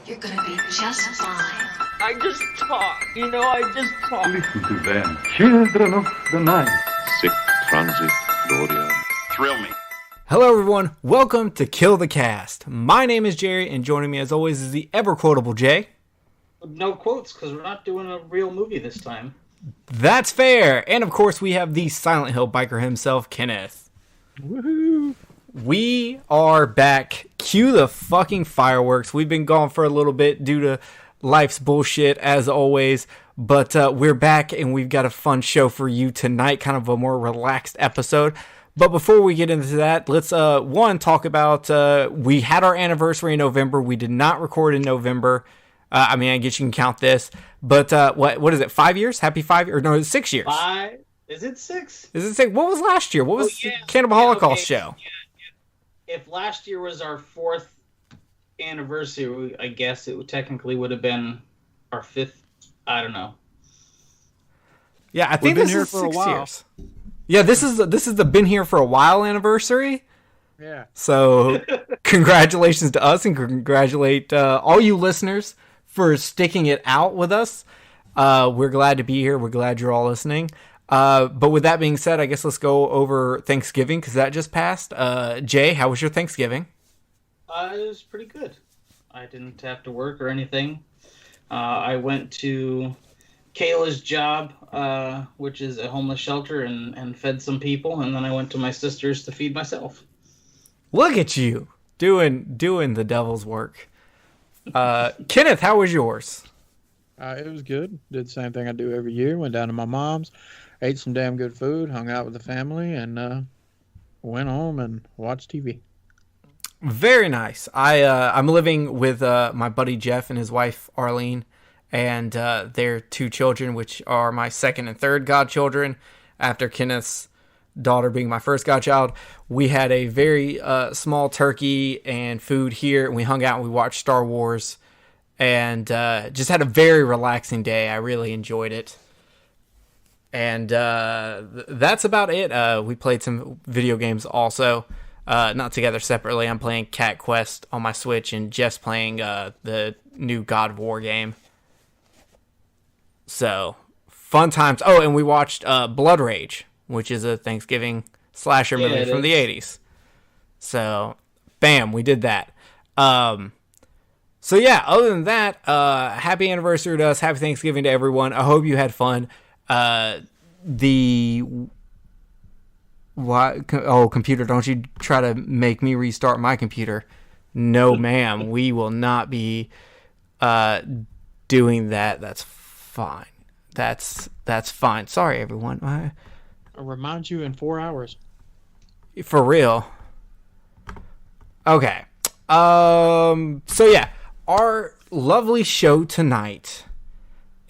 You're gonna be just fine. I just talk. I just talk. Listen to them, children of the night. Sic transit gloria. Thrill me. Hello everyone, welcome to Kill the Cast. My name is Jerry, and joining me as always is the ever-quotable Jay. No quotes, because we're not doing a real movie this time. That's fair! And of course we have the Silent Hill biker himself, Kenneth. Woohoo! We are back. Cue the fucking fireworks. We've been gone for a little bit due to life's bullshit, as always. But we're back, and we've got a fun show for you tonight. Kind of a more relaxed episode. But before we get into that, let's, talk about, we had our anniversary in November. We did not record in November. I guess you can count this. But, what is it, 5 years? Happy 5 years? Or no, it's 6 years. 5? Is it 6? Is it 6? What was last year? What was Cannibal Holocaust show? Yeah. If last year was our 4th anniversary, I guess it technically would have been our 5th. I don't know. Yeah, I think this is 6 years. Yeah, this is the been here for a while anniversary. Yeah. So, congratulations to us, and congratulate all you listeners for sticking it out with us. We're glad to be here. We're glad you're all listening. But with that being said, I guess let's go over Thanksgiving, because that just passed. Jay, how was your Thanksgiving? It was pretty good. I didn't have to work or anything. I went to Kayla's job, which is a homeless shelter, and fed some people, and then I went to my sister's to feed myself. Look at you, doing the devil's work. Kenneth, how was yours? It was good. Did the same thing I do every year. Went down to my mom's, ate some damn good food, hung out with the family, and went home and watched TV. Very nice. I'm living with my buddy Jeff and his wife Arlene, and their 2 children, which are my second and third godchildren, after Kenneth's daughter being my first godchild. We had a very small turkey and food here, and we hung out and we watched Star Wars, and just had a very relaxing day. I really enjoyed it. And that's about it. We played some video games also, not together, separately. I'm playing Cat Quest on my Switch, and Jeff's playing the new God of War game. So, fun times. Oh, and we watched Blood Rage, which is a Thanksgiving slasher movie from the 80s. So, bam, we did that. So yeah, other than that, happy anniversary to us, happy Thanksgiving to everyone. I hope you had fun. Computer, don't you try to make me restart my computer. No, ma'am, we will not be doing that. That's fine. That's fine. Sorry, everyone. I'll remind you in 4 hours. For real. Okay. So yeah, our lovely show tonight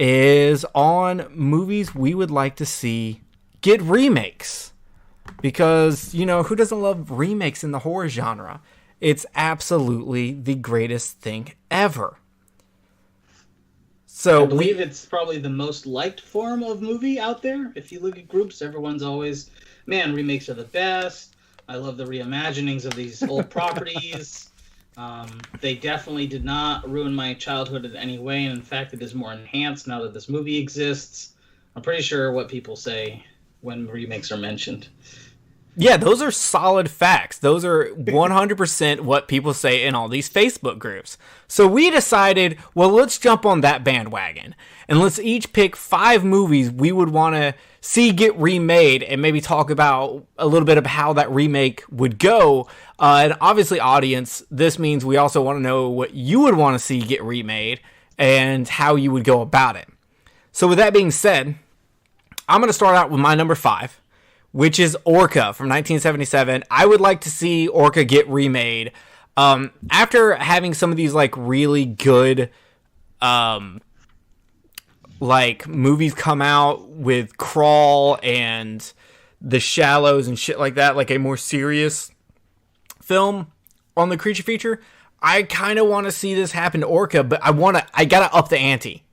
is on movies we would like to see get remakes. Because, who doesn't love remakes in the horror genre? It's absolutely the greatest thing ever. So I believe it's probably the most liked form of movie out there. If you look at groups, everyone's always, man, remakes are the best. I love the reimaginings of these old properties. They definitely did not ruin my childhood in any way, and in fact, it is more enhanced now that this movie exists. I'm pretty sure what people say when remakes are mentioned. Yeah, those are solid facts. Those are 100% what people say in all these Facebook groups. So we decided, well, let's jump on that bandwagon, and let's each pick 5 movies we would want to see get remade, and maybe talk about a little bit of how that remake would go. And obviously, audience, this means we also want to know what you would want to see get remade and how you would go about it. So with that being said, I'm going to start out with my number 5, which is Orca from 1977. I would like to see Orca get remade. After having some of these really good movies come out with Crawl and The Shallows and shit like that, like a more serious film on the creature feature, I kind of want to see this happen to Orca, but I gotta up the ante.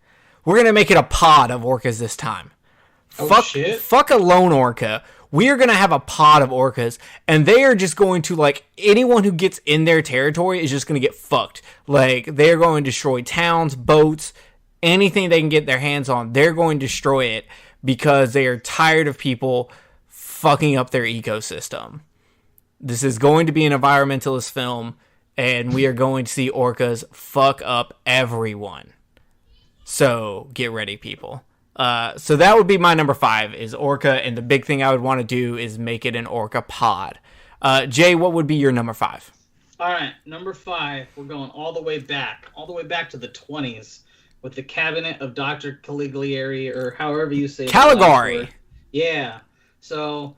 We're gonna make it a pod of orcas this time. Oh, shit. Fuck a lone orca. we are going to have a pod of orcas, and they are just going to, like, anyone who gets in their territory is just going to get fucked. Like, they're going to destroy towns, boats, anything they can get their hands on. They're going to destroy it because they are tired of people fucking up their ecosystem. This is going to be an environmentalist film, and we are going to see orcas fuck up everyone. So get ready, people. So that would be my number 5 is orca, and the big thing I would want to do is make it an orca pod. Jay, what would be your number 5? All right, number 5. We're going all the way back to the 20s with the Cabinet of Dr. Caligari, or however you say it. Caligari. Yeah. So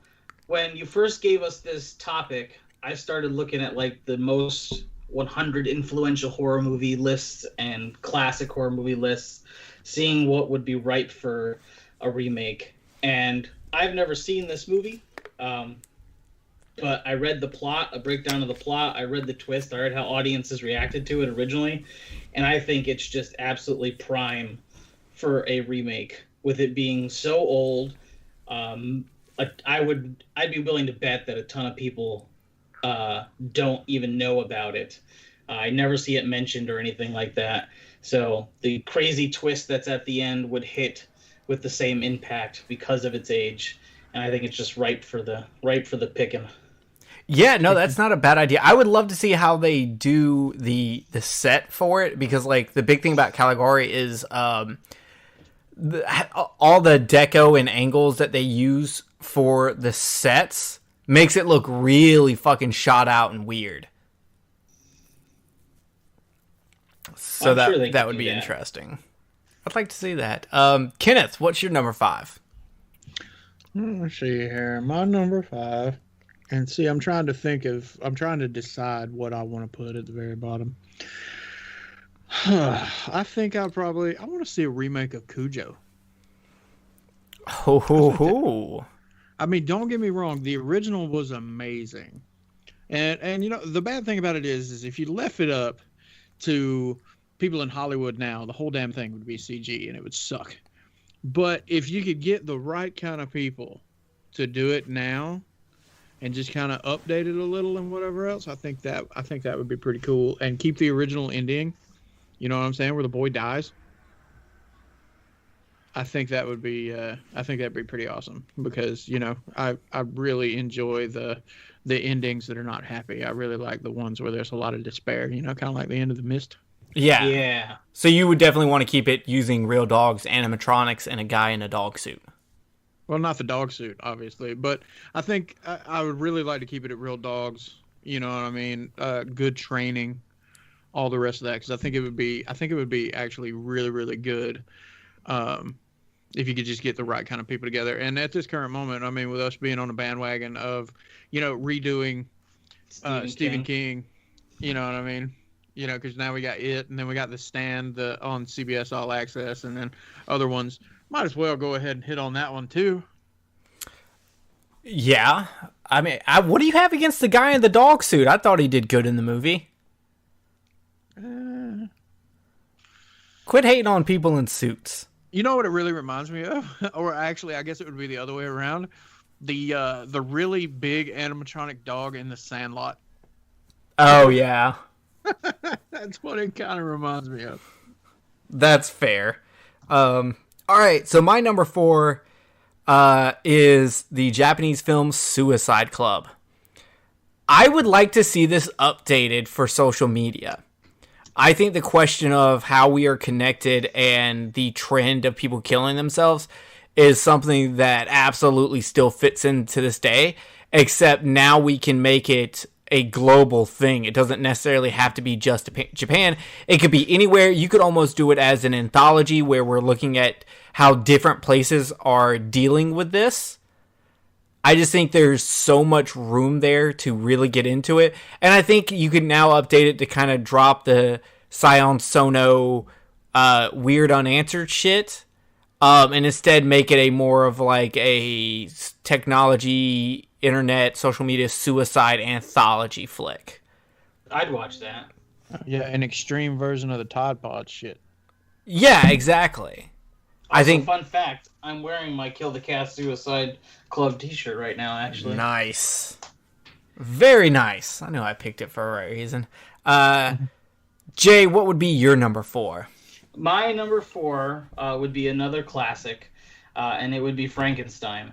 when you first gave us this topic, I started looking at like the most 100 influential horror movie lists and classic horror movie lists, seeing what would be right for a remake. And I've never seen this movie, but I read the plot, a breakdown of the plot. I read the twist. I read how audiences reacted to it originally. And I think it's just absolutely prime for a remake, with it being so old. I'd be willing to bet that a ton of people don't even know about it. I never see it mentioned or anything like that. So the crazy twist that's at the end would hit with the same impact because of its age, and I think it's just ripe for the picking. Yeah, no, that's not a bad idea. I would love to see how they do the set for it, because like the big thing about Caligari is all the deco and angles that they use for the sets makes it look really fucking shot out and weird. So that would be interesting. I'd like to see that. Kenneth, what's your number 5? Let's see here. My number 5. And see, I'm trying to decide what I want to put at the very bottom. I think I want to see a remake of Cujo. Ho. I mean, don't get me wrong. The original was amazing. And you know, the bad thing about it is if you left it up to people in Hollywood now, the whole damn thing would be CG and it would suck. But if you could get the right kind of people to do it now and just kind of update it a little and whatever else, I think that would be pretty cool, and keep the original ending. You know what I'm saying? Where the boy dies. I think that'd be pretty awesome, because, you know, I really enjoy the endings that are not happy. I really like the ones where there's a lot of despair, you know, kind of like the end of The Mist. Yeah. So you would definitely want to keep it using real dogs, animatronics, and a guy in a dog suit. Well, not the dog suit, obviously, but I think I would really like to keep it at real dogs. You know what I mean? Good training, all the rest of that, because I think it would be actually really, really good if you could just get the right kind of people together. And at this current moment, I mean, with us being on a bandwagon of, you know, redoing Stephen King, you know what I mean? You know, because now we got It, and then we got The Stand on CBS All Access, and then other ones. Might as well go ahead and hit on that one too. Yeah, I mean, what do you have against the guy in the dog suit? I thought he did good in the movie. Quit hating on people in suits. You know what it really reminds me of? Or actually, I guess it would be the other way around. The really big animatronic dog in The Sandlot. Oh, yeah. That's what it kind of reminds me of. That's fair. All right, so my number 4 is the Japanese film Suicide Club. I would like to see this updated for social media. I think the question of how we are connected and the trend of people killing themselves is something that absolutely still fits into this day, except now we can make it a global thing. It doesn't necessarily have to be just Japan. It could be anywhere. You could almost do it as an anthology where we're looking at how different places are dealing with this. I just think there's so much room there to really get into it. And I think you can now update it to kind of drop the Sion Sono weird unanswered shit, and instead make it a more of like a technology, internet, social media suicide anthology flick. I'd watch that. Yeah, an extreme version of the Tide Pod shit. Yeah, exactly. I think fun fact, I'm wearing my Kill the Cast Suicide Club t-shirt right now, actually. nice. Very nice. I know I picked it for a right reason. Jay, what would be your number 4? My number 4 would be another classic, and it would be Frankenstein.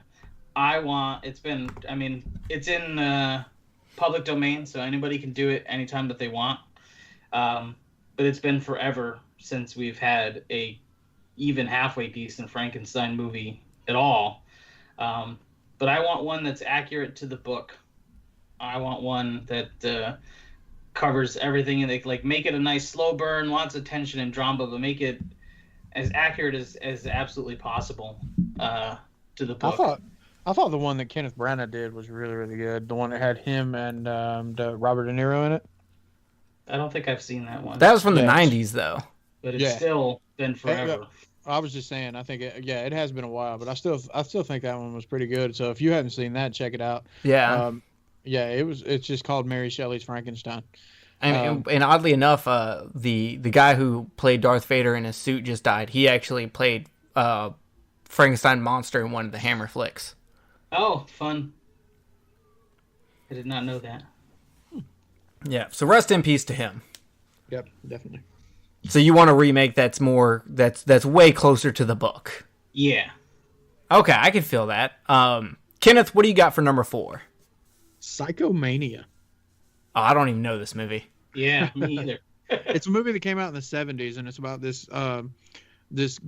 It's in public domain, so anybody can do it anytime that they want. But it's been forever since we've had a even halfway decent Frankenstein movie at all. But I want one that's accurate to the book. I want one that covers everything, and like make it a nice slow burn, lots of tension and drama, but make it as accurate as absolutely possible to the book. I thought the one that Kenneth Branagh did was really, really good. The one that had him and Robert De Niro in it. I don't think I've seen that one. That was from the 90s, though. But it's still been forever. I was just saying, I think it has been a while, but I still think that one was pretty good. So if you haven't seen that, check it out. Yeah. It's just called Mary Shelley's Frankenstein. And oddly enough, the guy who played Darth Vader in his suit just died. He actually played Frankenstein monster in one of the Hammer flicks. Oh, fun. I did not know that. Yeah, so rest in peace to him. Yep, definitely. So you want a remake that's way closer to the book. Yeah. Okay, I can feel that. Kenneth, what do you got for number 4? Psychomania. Oh, I don't even know this movie. Yeah, me either. It's a movie that came out in the 70s, and it's about this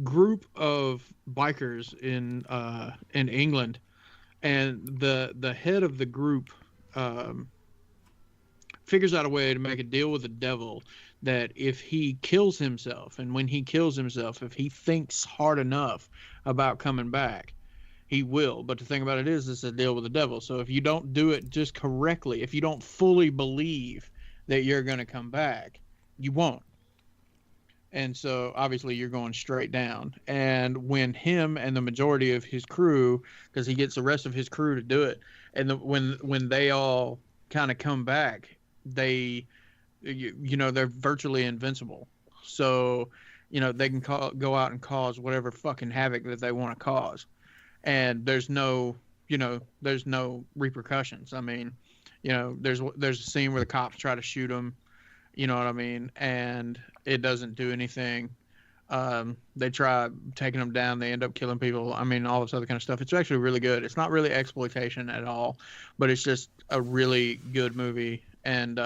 group of bikers in England, and the head of the group figures out a way to make a deal with the devil that if he kills himself, and when he kills himself, if he thinks hard enough about coming back, he will. But the thing about it is, it's a deal with the devil. So if you don't do it just correctly, if you don't fully believe that you're going to come back, you won't. And so obviously you're going straight down. And when him and the majority of his crew, because he gets the rest of his crew to do it, and when they all kind of come back, they're virtually invincible. So, they can go out and cause whatever fucking havoc that they want to cause. And there's no repercussions. I mean, there's a scene where the cops try to shoot him, you know what I mean? And it doesn't do anything. They try taking them down. They end up killing people. I mean, all this other kind of stuff. It's actually really good. It's not really exploitation at all, but it's just a really good movie. And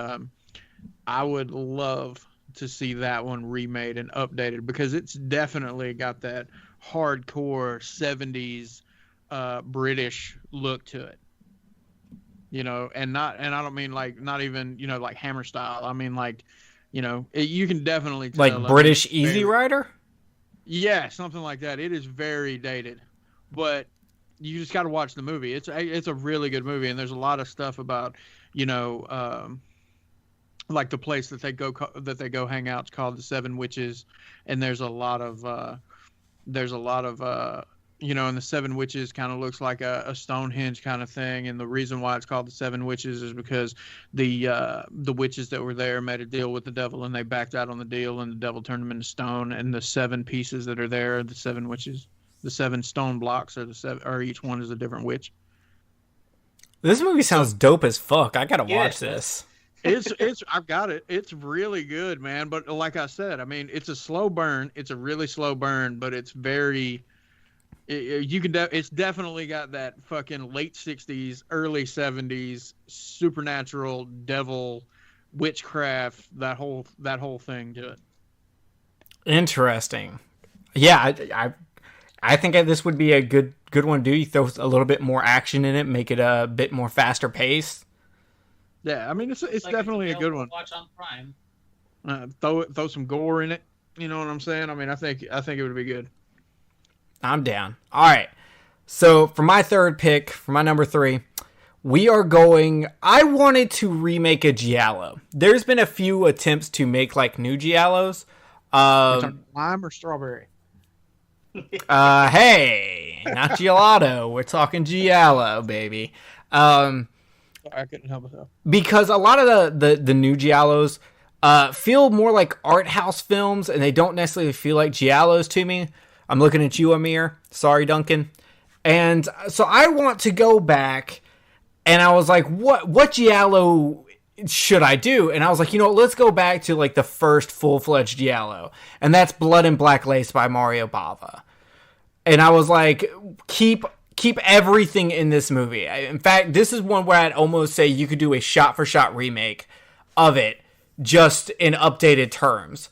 I would love to see that one remade and updated, because it's definitely got that hardcore 70s British look to it. And I don't mean like, not even, like Hammer style. I mean like, you can definitely tell, like British Easy Rider? Yeah, something like that. It is very dated, but you just got to watch the movie. It's a really good movie, and there's a lot of stuff about, like the place that they go hang out. It's called the Seven Witches, and there's a lot of and the Seven Witches kind of looks like a Stonehenge kind of thing. And the reason why it's called the Seven Witches is because the witches that were there made a deal with the devil, and they backed out on the deal, and the devil turned them into stone. And the 7 pieces that are there are the 7 witches. The 7 stone blocks or each one is a different witch. This movie sounds dope as fuck. I gotta watch this. I've got it. It's really good, man. But like I said, I mean, it's a slow burn. It's a really slow burn, but it's very. It's definitely got that fucking late 60s, early 70s supernatural devil witchcraft, that whole thing to it. Interesting. Yeah, I think this would be a good one to do. You throw a little bit more action in it, make it a bit more faster paced. Yeah, I mean it's like definitely a good one. Watch on Prime. Throw some gore in it. You know what I'm saying? I mean, I think it would be good. I'm down. All right. So for my third pick, for my number 3, I wanted to remake a Giallo. There's been a few attempts to make like new Giallos. Lime or strawberry? Hey, not gelato. We're talking Giallo, baby. I couldn't help myself. Because a lot of the new Giallos feel more like art house films, and they don't necessarily feel like Giallos to me. I'm looking at you, Amir. Sorry, Duncan. And so I want to go back, and I was like, what Giallo should I do? And I was like, let's go back to like the first full-fledged Giallo, and that's Blood and Black Lace by Mario Bava. And I was like, keep everything in this movie. In fact, this is one where I'd almost say you could do a shot-for-shot remake of it, just in updated terms.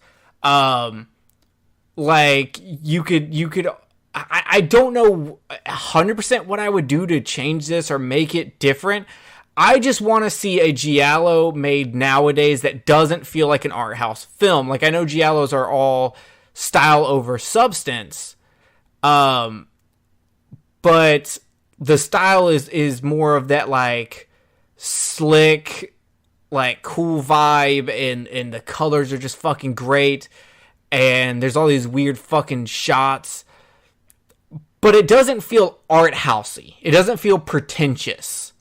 Like you could. I don't know 100% what I would do to change this or make it different. I just want to see a Giallo made nowadays that doesn't feel like an art house film. Like, I know Giallos are all style over substance, but the style is more of that, like, slick, like, cool vibe, and the colors are just fucking great, and there's all these weird fucking shots. But it doesn't feel art housey. It doesn't feel pretentious.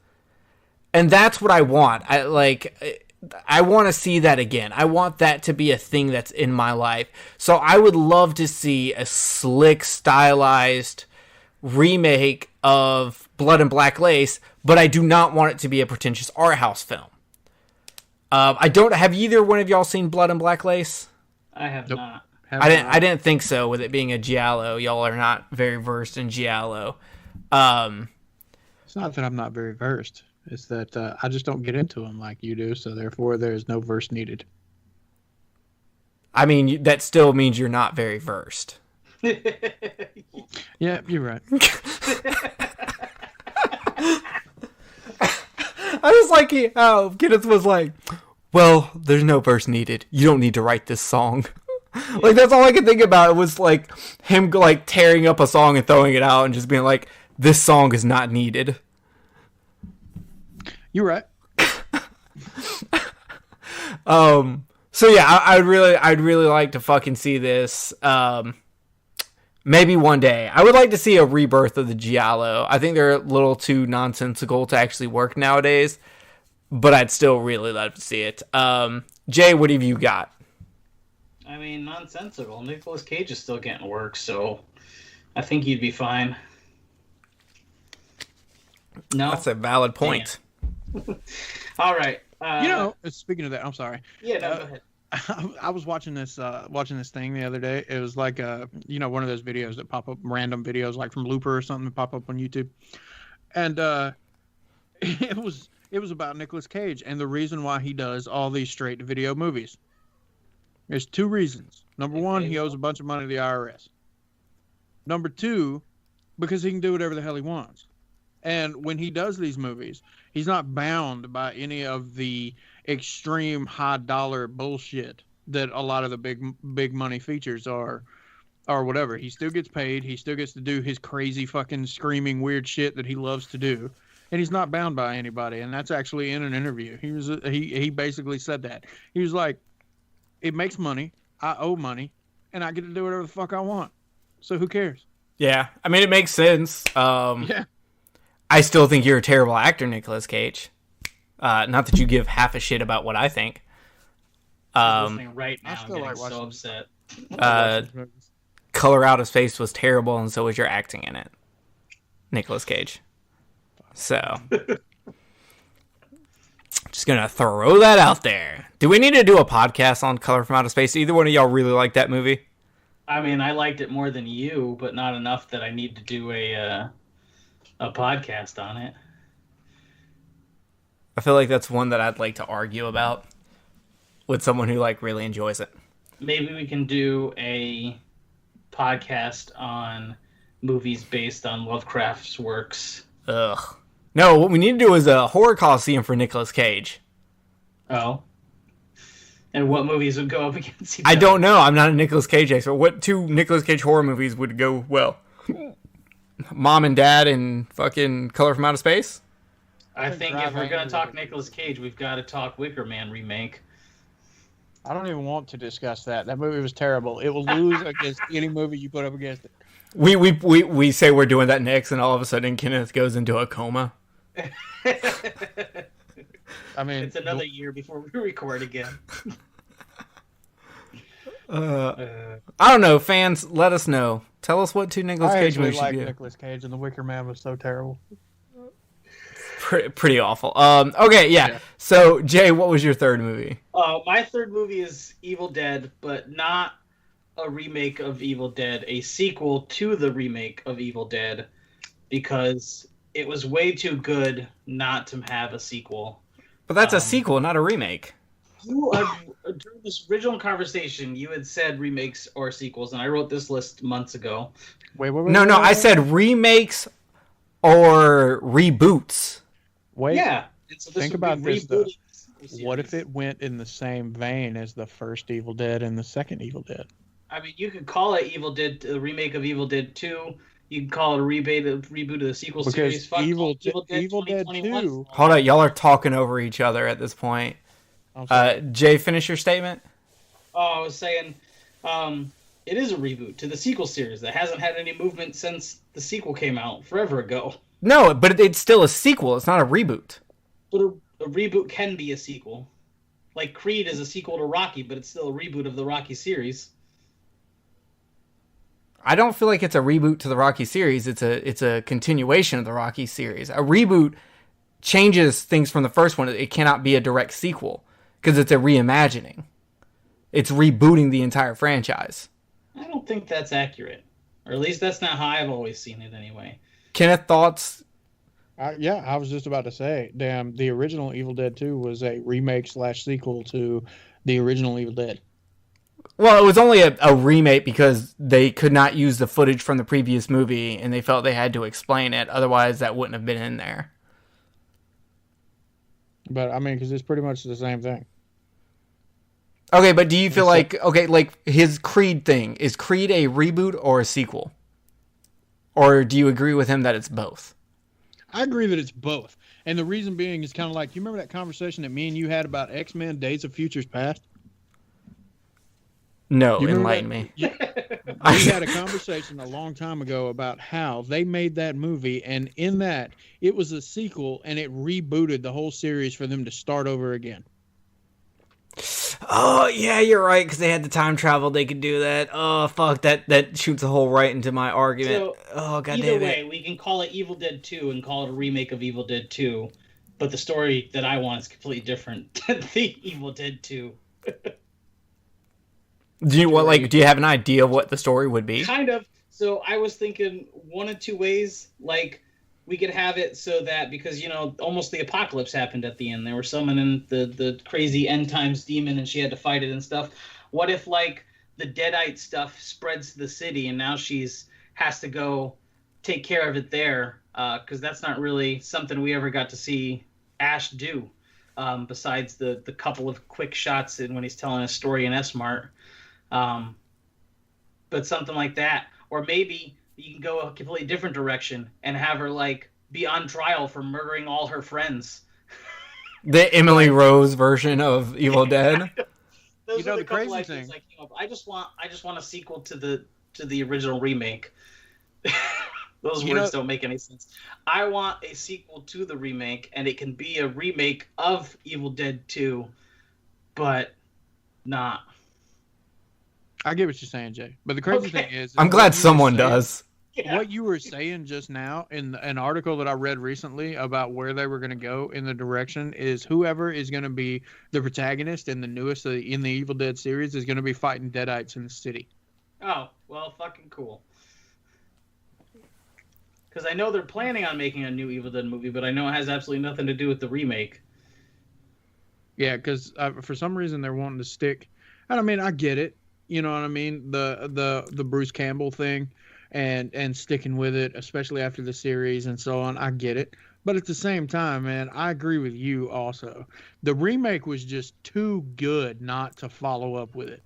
And that's what I want. I want to see that again. I want that to be a thing that's in my life. So I would love to see a slick, stylized remake of Blood and Black Lace, but I do not want it to be a pretentious art house film. Have either one of y'all seen Blood and Black Lace? I have not. I didn't think so. With it being a Giallo, y'all are not very versed in Giallo. It's not that I'm not very versed. It's that I just don't get into them like you do. So therefore, there is no verse needed. I mean, that still means you're not very versed. Yeah, you're right. I just like how Kenneth was like, "Well, there's no verse needed. You don't need to write this song." Like, that's all I could think about. It was like him like tearing up a song and throwing it out and just being like, "This song is not needed." You're right. So yeah, I'd really like to fucking see this. Maybe one day. I would like to see a rebirth of the Giallo. I think they're a little too nonsensical to actually work nowadays, but I'd still really love to see it. Jay, what have you got? I mean, nonsensical. Nicolas Cage is still getting work, so I think he'd be fine. No? That's a valid point. All right. Speaking of that, I'm sorry. Yeah, no, go ahead. I was watching this thing the other day. It was like one of those videos that pop up, random videos like from Looper or something that pop up on YouTube, and it was about Nicolas Cage and the reason why he does all these straight to video movies. There's two reasons. Number one, he owes a bunch of money to the IRS. Number two, because he can do whatever the hell he wants. And when he does these movies, he's not bound by any of the extreme high dollar bullshit that a lot of the big money features are, or whatever. He still gets paid. He still gets to do his crazy fucking screaming weird shit that he loves to do. And he's not bound by anybody. And that's actually in an interview. He basically said that. He was like, it makes money. I owe money, and I get to do whatever the fuck I want. So who cares? Yeah, I mean, it makes sense. Yeah. I still think you're a terrible actor, Nicolas Cage. Not that you give half a shit about what I think. I'm listening right now. I I'm still getting like so watching- upset. Color Out of Space was terrible, and so was your acting in it, Nicolas Cage. So, just gonna throw that out there. Do we need to do a podcast on Color from Outer Space? Either one of y'all really like that movie? I mean, I liked it more than you, but not enough that I need to do a podcast on it. I feel like that's one that I'd like to argue about with someone who like really enjoys it. Maybe we can do a podcast on movies based on Lovecraft's works. Ugh. No, what we need to do is a horror coliseum for Nicolas Cage. Oh. And what movies would go up against each I other? don't know. I'm not a Nicolas Cage expert. What two Nicolas Cage horror movies would go well? Mom and Dad and fucking Color from Outer Space? I think if we're going to talk Nicolas Cage, we've got to talk Wicker Man remake. I don't even want to discuss that. That movie was terrible. It will lose against any movie you put up against it. We say we're doing that next, and all of a sudden Kenneth goes into a coma. I mean, it's another year before we record again. I don't know, fans. Let us know. Tell us what two Nicolas I Cage actually movies you like do. Nicolas Cage, and The Wicker Man was so terrible. Pretty awful. Okay, yeah. So, Jay, what was your third movie? My third movie is Evil Dead, but not a remake of Evil Dead, a sequel to the remake of Evil Dead, because it was way too good not to have a sequel. But that's a sequel, not a remake. During this original conversation, you had said remakes or sequels, and I wrote this list months ago. Wait, No, I said remakes or reboots. Wait. Yeah. And so Think would about be this, though. rebooting the series. What if it went in the same vein as the first Evil Dead and the second Evil Dead? I mean, you could call it Evil Dead, a remake of Evil Dead 2. You can call it a reboot of the sequel series. Because Evil Dead 2021. 2... Hold on, y'all are talking over each other at this point. Jay, finish your statement. Oh, I was saying, it is a reboot to the sequel series that hasn't had any movement since the sequel came out forever ago. No, but it's still a sequel. It's not a reboot. But a reboot can be a sequel. Like Creed is a sequel to Rocky, but it's still a reboot of the Rocky series. I don't feel like it's a reboot to the Rocky series. It's a continuation of the Rocky series. A reboot changes things from the first one. It cannot be a direct sequel because it's a reimagining. It's rebooting the entire franchise. I don't think that's accurate. Or at least that's not how I've always seen it anyway. Kenneth, thoughts? Yeah, I was just about to say, damn, the original Evil Dead 2 was a remake/sequel to the original Evil Dead. Well, it was only a remake because they could not use the footage from the previous movie, and they felt they had to explain it. Otherwise, that wouldn't have been in there. But, I mean, because it's pretty much the same thing. Okay, but do you feel like his Creed thing, is Creed a reboot or a sequel? Or do you agree with him that it's both? I agree that it's both. And the reason being is kind of like, you remember that conversation that me and you had about X-Men Days of Futures Past? No, You remember enlighten me. We had a conversation a long time ago about how they made that movie, and in that, it was a sequel, and it rebooted the whole series for them to start over again. Oh, yeah, you're right, because they had the time travel, they could do that. Oh, fuck, that shoots a hole right into my argument. So, God either damn way, it. we can call it Evil Dead 2 and call it a remake of Evil Dead 2, but the story that I want is completely different than the Evil Dead 2. Do you have an idea of what the story would be? Kind of. So I was thinking one of two ways. Like, we could have it so that, because, almost the apocalypse happened at the end. They were summoning the crazy end times demon and she had to fight it and stuff. What if, like, the Deadite stuff spreads to the city and now has to go take care of it there? Because that's not really something we ever got to see Ash do, besides the couple of quick shots when he's telling a story in S-Mart. But something like that. Or maybe you can go a completely different direction and have her, like, be on trial for murdering all her friends. The Emily Rose version of Evil Dead? Those You know, are the couple crazy ideas thing- I came up. I just want a sequel to the original remake. Those words don't make any sense. I want a sequel to the remake, and it can be a remake of Evil Dead 2, but not. I get what you're saying, Jay. But the crazy thing is... I'm glad someone does. Yeah. What you were saying just now in an article that I read recently about where they were going to go in the direction is whoever is going to be the protagonist in the newest in the Evil Dead series is going to be fighting Deadites in the city. Oh, well, fucking cool. Because I know they're planning on making a new Evil Dead movie, but I know it has absolutely nothing to do with the remake. Yeah, because for some reason they're wanting to stick. And I mean, I get it. You know what I mean? The Bruce Campbell thing, and sticking with it, especially after the series and so on. I get it. But at the same time, man, I agree with you also. The remake was just too good not to follow up with it.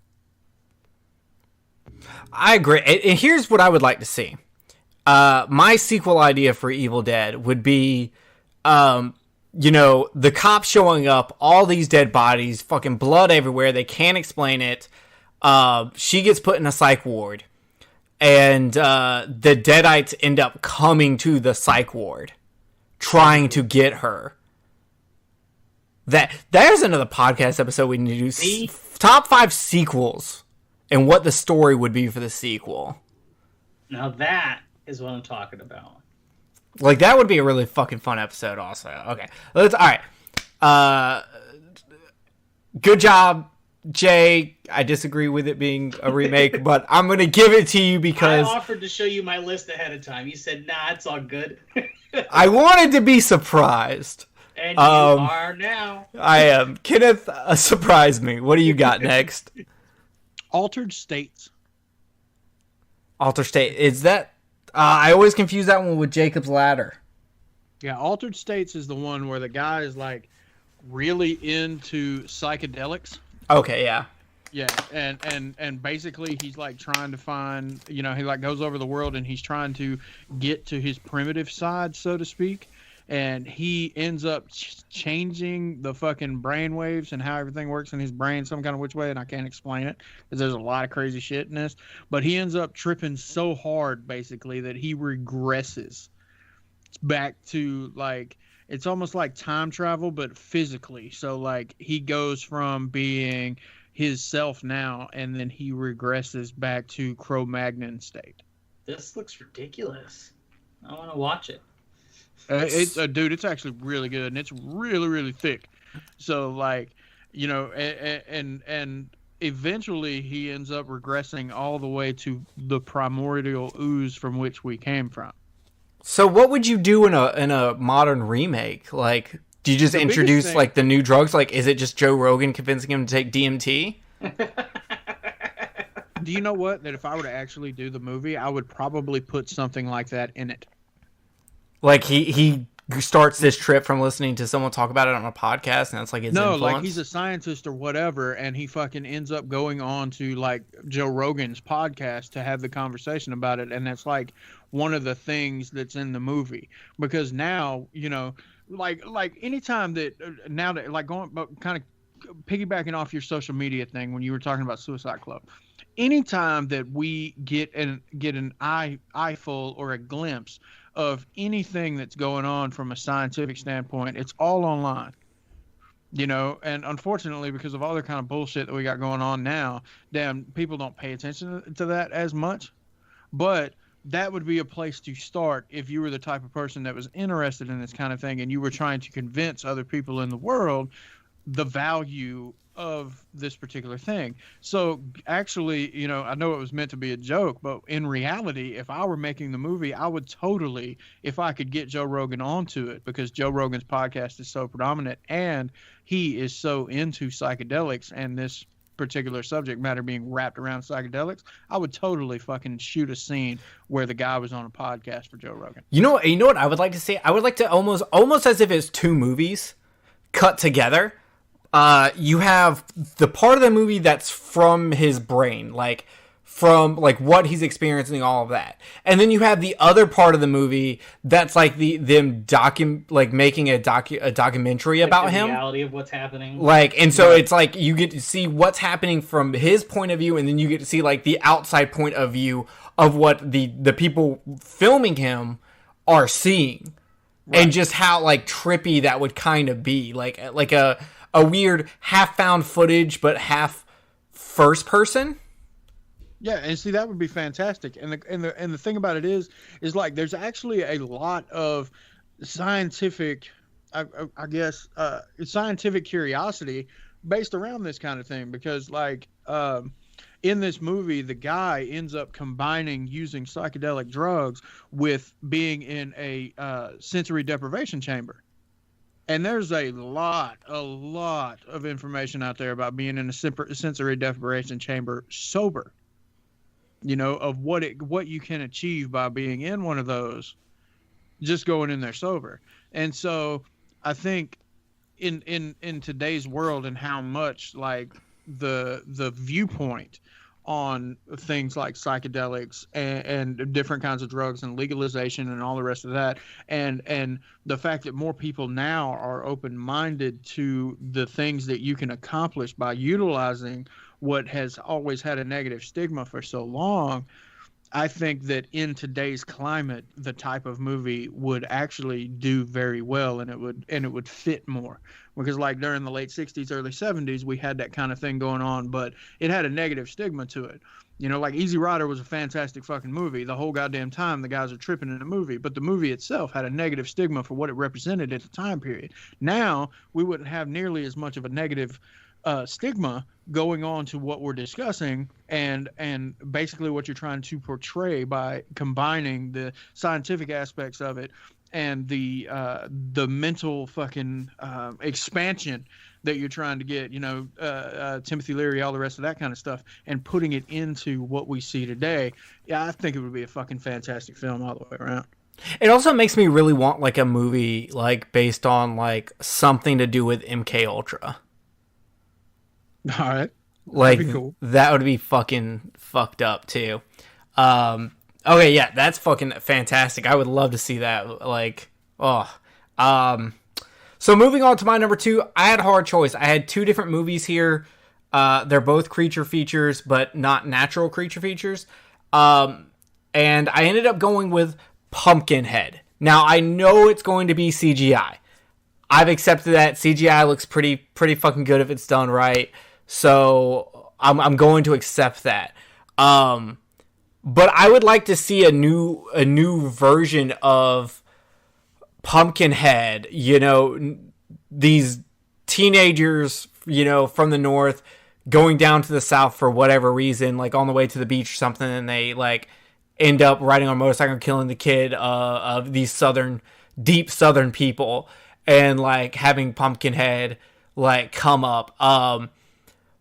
I agree. And here's what I would like to see. My sequel idea for Evil Dead would be, the cops showing up, all these dead bodies, fucking blood everywhere. They can't explain it. She gets put in a psych ward. And the Deadites end up coming to the psych ward, trying to get her. There's another podcast episode we need to do. Top 5 sequels and what the story would be for the sequel. Now that is what I'm talking about. Like, that would be a really fucking fun episode also. Okay. All right. Good job, Jay. I disagree with it being a remake, but I'm going to give it to you because... I offered to show you my list ahead of time. You said, nah, it's all good. I wanted to be surprised. And you are now. I am. Kenneth, surprise me. What do you got next? Altered States. Altered State. Is that... I always confuse that one with Jacob's Ladder. Yeah, Altered States is the one where the guy is like really into psychedelics. Okay, yeah. Yeah, and basically he's like trying to find, he like goes over the world and he's trying to get to his primitive side, so to speak. And he ends up changing the fucking brain waves and how everything works in his brain some kind of which way, and I can't explain it because there's a lot of crazy shit in this. But he ends up tripping so hard, basically, that he regresses back to, like, it's almost like time travel, but physically. So, like, he goes from being his self now, and then he regresses back to Cro-Magnon state. This looks ridiculous. I want to watch it. Dude, it's actually really good, and it's really, really thick. So, like, and eventually he ends up regressing all the way to the primordial ooze from which we came from. So, what would you do in a modern remake? Like, do you just introduce like the new drugs? Like, is it just Joe Rogan convincing him to take DMT? Do you know what? That if I were to actually do the movie, I would probably put something like that in it. Like he starts this trip from listening to someone talk about it on a podcast, and that's like his influence? No, like he's a scientist or whatever, and he fucking ends up going on to like Joe Rogan's podcast to have the conversation about it, and that's like one of the things that's in the movie. Because now, like anytime that now that like going kind of piggybacking off your social media thing when you were talking about Suicide Club, anytime that we get an eyeful or a glimpse of anything that's going on from a scientific standpoint, it's all online, and unfortunately, because of all the kind of bullshit that we got going on now, damn, people don't pay attention to that as much. But that would be a place to start if you were the type of person that was interested in this kind of thing and you were trying to convince other people in the world the value of this particular thing. So actually, I know it was meant to be a joke, but in reality, if I were making the movie, I would totally, if I could get Joe Rogan onto it, because Joe Rogan's podcast is so predominant and he is so into psychedelics and this particular subject matter being wrapped around psychedelics, I would totally fucking shoot a scene where the guy was on a podcast for Joe Rogan. You know what I would like to see? I would like to almost as if it's two movies cut together. You have the part of the movie that's from his brain, like from like what he's experiencing, all of that, and then you have the other part of the movie that's like them making a documentary like about him, reality of what's happening. Like, and so it's like you get to see what's happening from his point of view, and then you get to see like the outside point of view of what the people filming him are seeing, right. And just how like trippy that would kind of be, like a weird half found footage, but half first person. Yeah, and see, that would be fantastic. And the thing about it is like there's actually a lot of scientific, I guess, scientific curiosity based around this kind of thing, because like in this movie, the guy ends up combining using psychedelic drugs with being in a sensory deprivation chamber. And there's a lot of information out there about being in a sensory deprivation chamber sober, of what you can achieve by being in one of those, just going in there sober. And so I think in today's world and how much like the viewpoint on things like psychedelics and different kinds of drugs and legalization and all the rest of that, and the fact that more people now are open-minded to the things that you can accomplish by utilizing what has always had a negative stigma for so long, I think that in today's climate, the type of movie would actually do very well, and it would fit more. Because like during the late '60s, early '70s, we had that kind of thing going on, but it had a negative stigma to it. You know, like Easy Rider was a fantastic fucking movie. The whole goddamn time the guys are tripping in the movie, but the movie itself had a negative stigma for what it represented at the time period. Now we wouldn't have nearly as much of a negative stigma going on to what we're discussing, and basically what you're trying to portray by combining the scientific aspects of it and the mental fucking expansion that you're trying to get, you know, Timothy Leary, all the rest of that kind of stuff, and putting it into what we see today. Yeah, I think it would be a fucking fantastic film all the way around. It also makes me really want like a movie like based on like something to do with MK Ultra. All right. Like, that'd be cool. That would be fucking fucked up too. Okay, yeah, that's fucking fantastic. I would love to see that. Like, oh. So moving on to my number 2, I had a hard choice. I had 2 different movies here. They're both creature features, but not natural creature features. And I ended up going with Pumpkinhead. Now, I know it's going to be CGI. I've accepted that. CGI looks pretty fucking good if it's done right. So I'm going to accept that. But I would like to see a new version of Pumpkinhead. You know, these teenagers, you know, from the north going down to the south for whatever reason, like on the way to the beach or something, and they like end up riding on a motorcycle and killing the kid of these deep southern people, and like having Pumpkinhead like come up.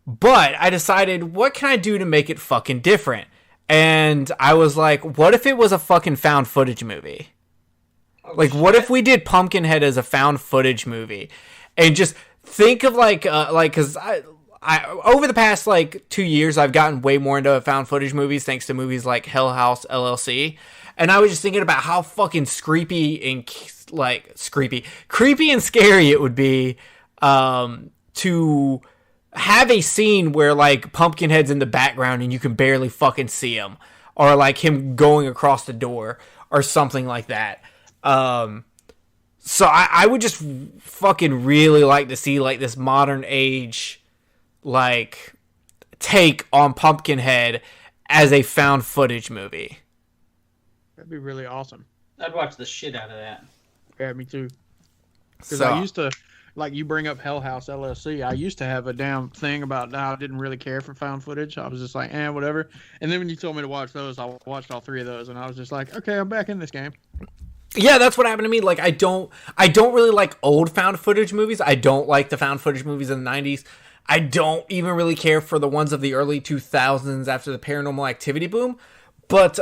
But I decided, what can I do to make it fucking different? And I was like, what if it was a fucking found footage movie? Like, what if we did Pumpkinhead as a found footage movie? And just think of because I over the past like 2 years, I've gotten way more into found footage movies thanks to movies like Hell House LLC. And I was just thinking about how fucking creepy and scary it would be to have a scene where like Pumpkinhead's in the background and you can barely fucking see him, or like him going across the door or something like that. So I would just fucking really like to see like this modern age like take on Pumpkinhead as a found footage movie. That'd be really awesome. I'd watch the shit out of that. Yeah, me too. Because So, I used to, like you bring up Hell House LLC, I used to have a damn thing about how I didn't really care for found footage. I was just like, whatever. And then when you told me to watch those, I watched all 3 of those, and I was just like, okay, I'm back in this game. yeah, that's what happened to me. Like, I don't really like old found footage movies. I don't like the found footage movies in the 90s. I don't even really care for the ones of the early 2000s after the Paranormal Activity boom. But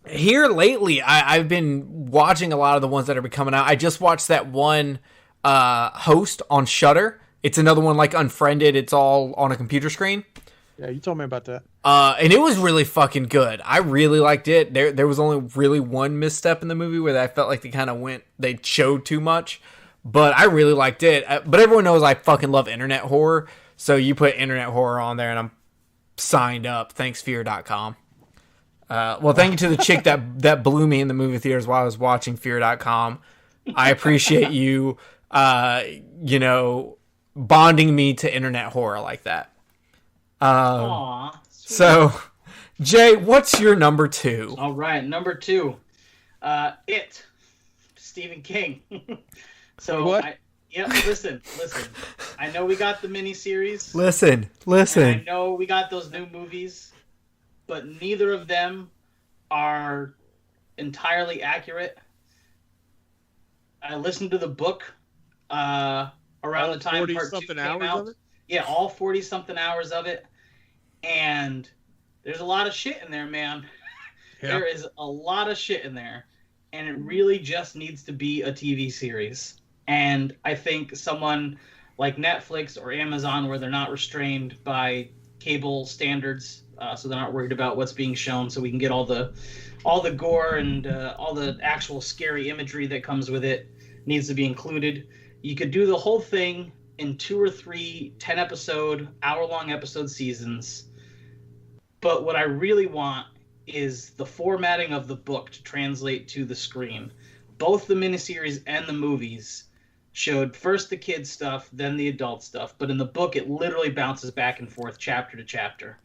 here lately, I've been watching a lot of the ones that are coming out. I just watched that one Host on Shudder. It's another one like Unfriended. It's all on a computer screen. Yeah, you told me about that. And it was really fucking good. I really liked it. There was only really one misstep in the movie where I felt like they showed too much. But I really liked it. But everyone knows I fucking love internet horror. So you put internet horror on there and I'm signed up. Thanks, fear.com. Well, thank you to the chick that blew me in the movie theaters while I was watching fear.com. I appreciate you, bonding me to internet horror like that. Aww. Sweet. So, Jay, what's your number 2? All right, number 2. It. Stephen King. So what? Listen. I know we got the miniseries. Listen. I know we got those new movies, but neither of them are entirely accurate. I listened to the book around the time part 2 came out. Of it? Yeah, all 40-something hours of it. And there's a lot of shit in there, man. Yeah. There is a lot of shit in there. And it really just needs to be a TV series. And I think someone like Netflix or Amazon, where they're not restrained by cable standards, so they're not worried about what's being shown, so we can get all the gore and all the actual scary imagery that comes with it needs to be included. You could do the whole thing in 2 or 3 10-episode, hour-long episode seasons. But what I really want is the formatting of the book to translate to the screen. Both the miniseries and the movies showed first the kids stuff, then the adult stuff. But in the book, it literally bounces back and forth chapter to chapter.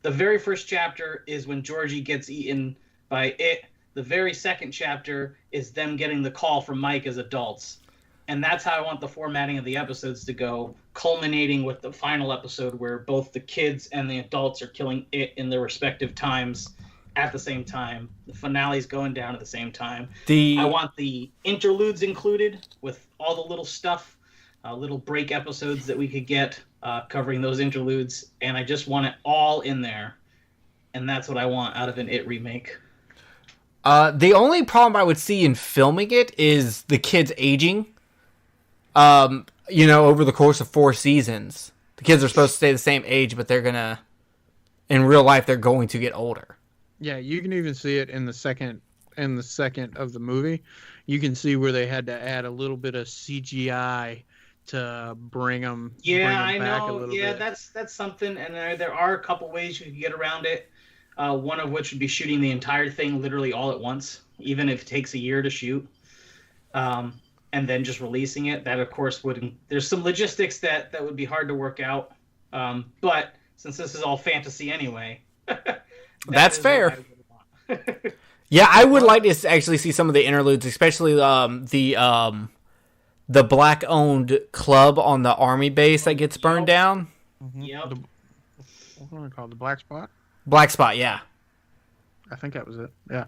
The very first chapter is when Georgie gets eaten by it. The very second chapter is them getting the call from Mike as adults. And that's how I want the formatting of the episodes to go, culminating with the final episode where both the kids and the adults are killing it in their respective times at the same time. The finale's going down at the same time. I want the interludes included with all the little stuff, little break episodes that we could get covering those interludes. And I just want it all in there. And that's what I want out of an It remake. The only problem I would see in filming it is the kids aging. Over the course of 4 seasons, the kids are supposed to stay the same age, but in real life, they're going to get older. Yeah, you can even see it in the second of the movie. You can see where they had to add a little bit of CGI to bring them back a little bit. That's something, and there are a couple ways you can get around it. One of which would be shooting the entire thing literally all at once, even if it takes a year to shoot. And then just releasing it. That, of course, there's some logistics that would be hard to work out. But since this is all fantasy anyway, that's fair. Yeah, I would like to actually see some of the interludes, especially the black-owned club on the army base that gets burned down. Mm-hmm. Yep. What do I call it? The Black Spot? Black Spot, yeah. I think that was it. Yeah.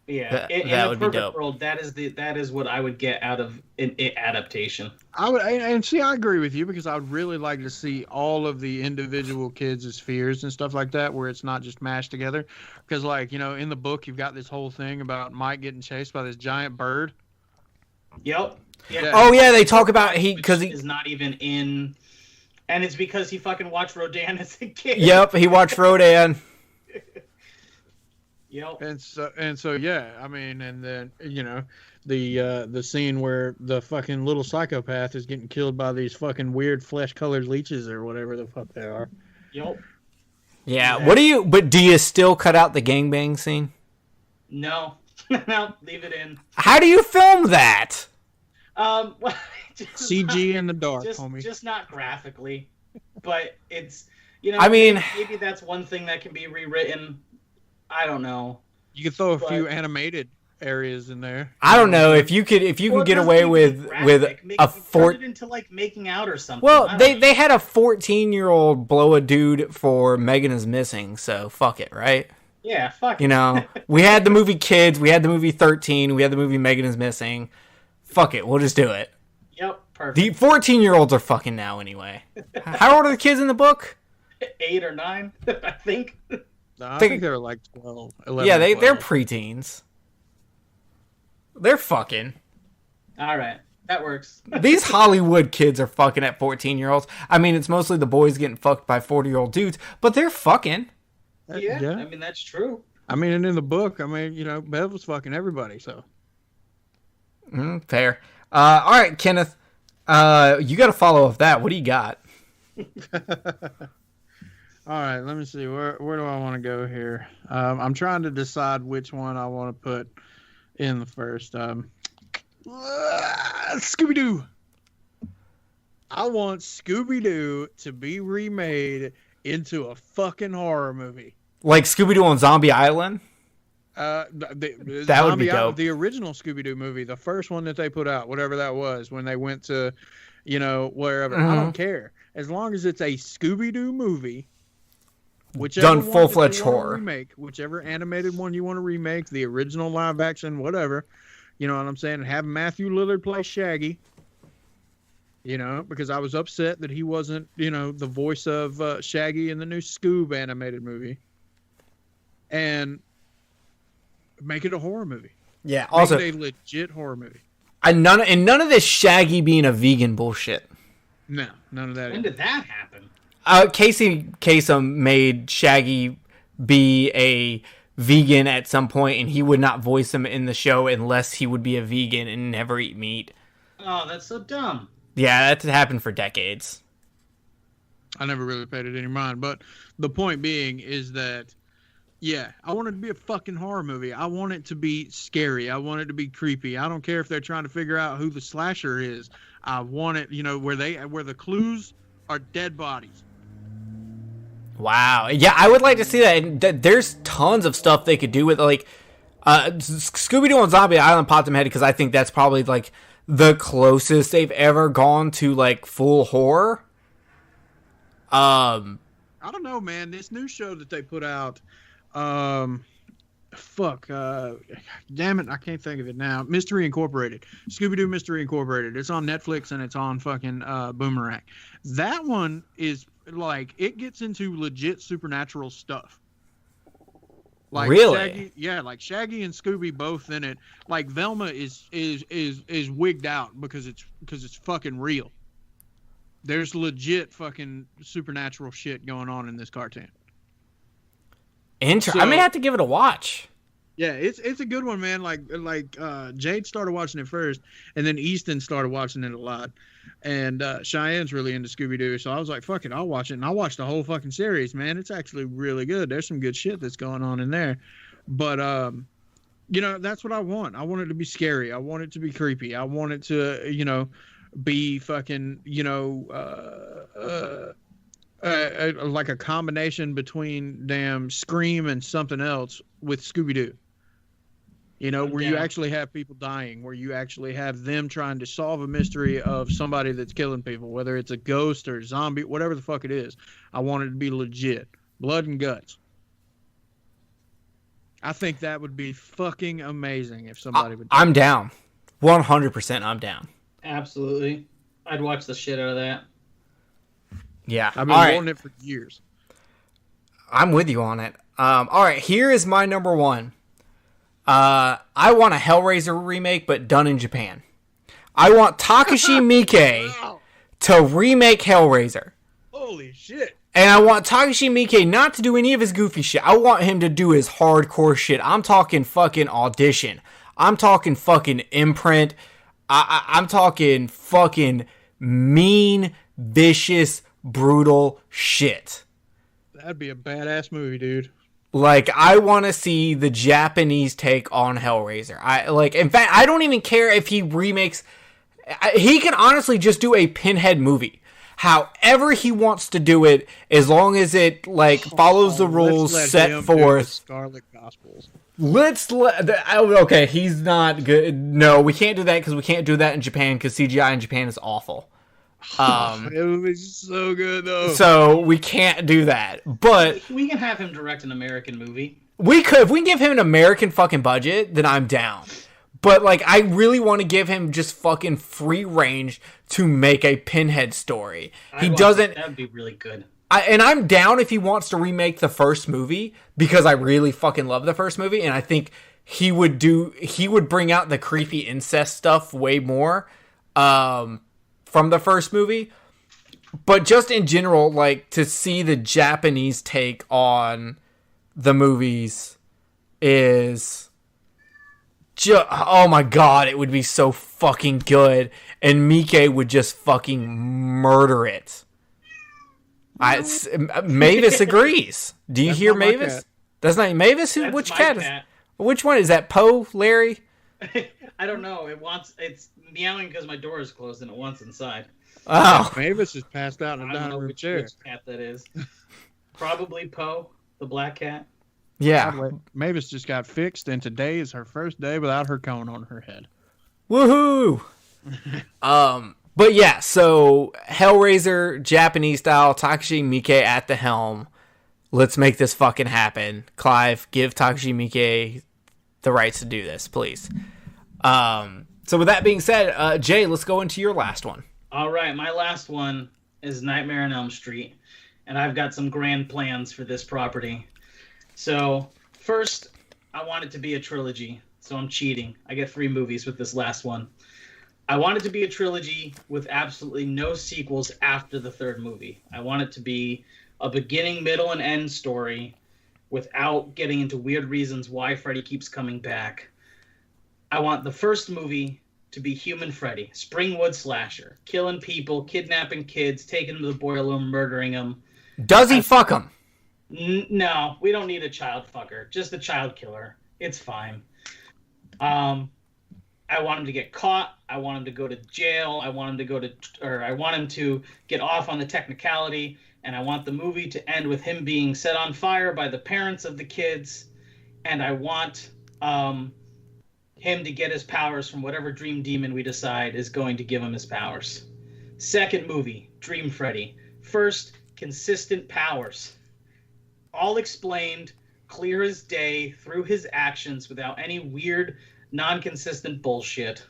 Yeah, in a perfect world, that is what I would get out of an It adaptation. I agree with you, because I would really like to see all of the individual kids' fears and stuff like that, where it's not just mashed together. Because, in the book, you've got this whole thing about Mike getting chased by this giant bird. Yep. Yeah. Oh yeah, they talk about he is not even in, and it's because he fucking watched Rodan as a kid. Yep, he watched Rodan. Yep. And so yeah, I mean, and then the scene where the fucking little psychopath is getting killed by these fucking weird flesh-colored leeches or whatever the fuck they are. Yep. Yeah. Do you still cut out the gangbang scene? No. No, leave it in. How do you film that? CG in the dark, homie. Just not graphically, but it's maybe that's one thing that can be rewritten. I don't know. You could throw a few animated areas in there. I don't know if you can get away with a turn it into making out or something. Well, they had a 14-year-old blow a dude for Megan is Missing, so fuck it, right? Yeah, fuck it. We had the movie Kids, we had the movie 13, we had the movie Megan is Missing. Fuck it, we'll just do it. Yep, perfect. The 14-year-olds are fucking now anyway. How old are the kids in the book? 8 or 9, I think. No, I think they were 12, 11. Yeah, 12. they're preteens. They're fucking. All right, that works. These Hollywood kids are fucking at 14-year-olds. I mean, it's mostly the boys getting fucked by 40-year-old dudes, but they're fucking. Yeah, I mean, that's true. I mean, and in the book, Bev was fucking everybody, so. Fair. All right, Kenneth. You got to follow up that. What do you got? All right, let me see. Where do I want to go here? I'm trying to decide which one I want to put in the first. Scooby-Doo. I want Scooby-Doo to be remade into a fucking horror movie. Like Scooby-Doo on Zombie Island? That would be dope. The original Scooby-Doo movie, the first one that they put out, whatever that was, when they went to, wherever. I don't care. As long as it's a Scooby-Doo movie. Done full-fledged horror. Whichever animated one you want to remake, the original live action, whatever. You know what I'm saying? Have Matthew Lillard play Shaggy. Because I was upset that he wasn't, the voice of Shaggy in the new Scoob animated movie. And make it a horror movie. Yeah, also make it a legit horror movie. And none of this Shaggy being a vegan bullshit. No, none of that. When did that happen? Casey Kasem made Shaggy be a vegan at some point, and he would not voice him in the show unless he would be a vegan and never eat meat. Oh, that's so dumb. Yeah, that's happened for decades. I never really paid it any mind. But the point being is that, yeah, I want it to be a fucking horror movie. I want it to be scary. I want it to be creepy. I don't care if they're trying to figure out who the slasher is. I want it, where the clues are dead bodies. Wow. Yeah, I would like to see that. And there's tons of stuff they could do with, like, Scooby-Doo on Zombie Island popped in my head because I think that's probably, like, the closest they've ever gone to, like, full horror. I don't know, man. This new show that they put out, damn it, I can't think of it now. Mystery Incorporated. Scooby-Doo Mystery Incorporated. It's on Netflix and it's on fucking Boomerang. That one is, like, it gets into legit supernatural stuff. Like really? Like Shaggy and Scooby both in it. Like Velma is wigged out because it's fucking real. There's legit fucking supernatural shit going on in this cartoon. I may have to give it a watch. Yeah, it's a good one, man. Like Jade started watching it first, and then Easton started watching it a lot, and Cheyenne's really into Scooby-Doo, so I was like, fuck it, I'll watch it, and I watched the whole fucking series, man. It's actually really good. There's some good shit that's going on in there, but that's what I want. I want it to be scary. I want it to be creepy. I want it to, be fucking, like a combination between damn Scream and something else with Scooby-Doo. Where you actually have people dying, where you actually have them trying to solve a mystery of somebody that's killing people, whether it's a ghost or zombie, whatever the fuck it is. I want it to be legit. Blood and guts. I think that would be fucking amazing if somebody would. I'm down. 100% I'm down. Absolutely. I'd watch the shit out of that. Yeah. I've been wanting it for years. I'm with you on it. All right, here is my number one. I want a Hellraiser remake, but done in Japan. I want Takashi Miike to remake Hellraiser. Holy shit. And I want Takashi Miike not to do any of his goofy shit. I want him to do his hardcore shit. I'm talking fucking Audition. I'm talking fucking Imprint. I'm talking fucking mean, vicious, brutal shit. That'd be a badass movie, dude. Like, I want to see the Japanese take on Hellraiser. In fact, I don't even care if he remakes. He can honestly just do a Pinhead movie. However he wants to do it, as long as it, follows the rules set forth. Scarlet Gospels. Okay, he's not good. No, we can't do that because we can't do that in Japan because CGI in Japan is awful. It would be so good though. So we can't do that. But we can have him direct an American movie. We could. If we can give him an American fucking budget, then I'm down. But I really want to give him just fucking free range to make a Pinhead story. That'd be really good. I'm down if he wants to remake the first movie because I really fucking love the first movie, and I think he would bring out the creepy incest stuff way more. From the first movie, but just in general, to see the Japanese take on the movies is oh my god, it would be so fucking good, and Miike would just fucking murder it. Mavis agrees. Do you hear Mavis? That's not Mavis. Which cat is? Which one is that? Poe, Larry? I don't know. It's meowing because my door is closed and it wants inside. Oh, Mavis is passed out in a dining room chair. Which cat that is? Probably Poe, the black cat. Yeah. Mavis just got fixed, and today is her first day without her cone on her head. Woohoo! But yeah, so Hellraiser, Japanese style, Takashi Miike at the helm. Let's make this fucking happen. Clive, give Takashi Miike the rights to do this, please. So with that being said, Jay, let's go into your last one. All right, my last one is Nightmare on Elm Street, and I've got some grand plans for this property. So first, I want it to be a trilogy, so I'm cheating. I get 3 movies with this last one. I want it to be a trilogy with absolutely no sequels after the 3rd movie. I want it to be a beginning, middle, and end story without getting into weird reasons why Freddy keeps coming back. I want the first movie to be Human Freddy, Springwood slasher, killing people, kidnapping kids, taking them to the boiler room, murdering them. Does he fuck them? No, we don't need a child fucker. Just a child killer. It's fine. I want him to get caught. I want him to go to jail. I want him to get off on the technicality. And I want the movie to end with him being set on fire by the parents of the kids. And I want him to get his powers from whatever dream demon we decide is going to give him his powers. Second movie, Dream Freddy. First, consistent powers. All explained, clear as day, through his actions without any weird, non-consistent bullshit.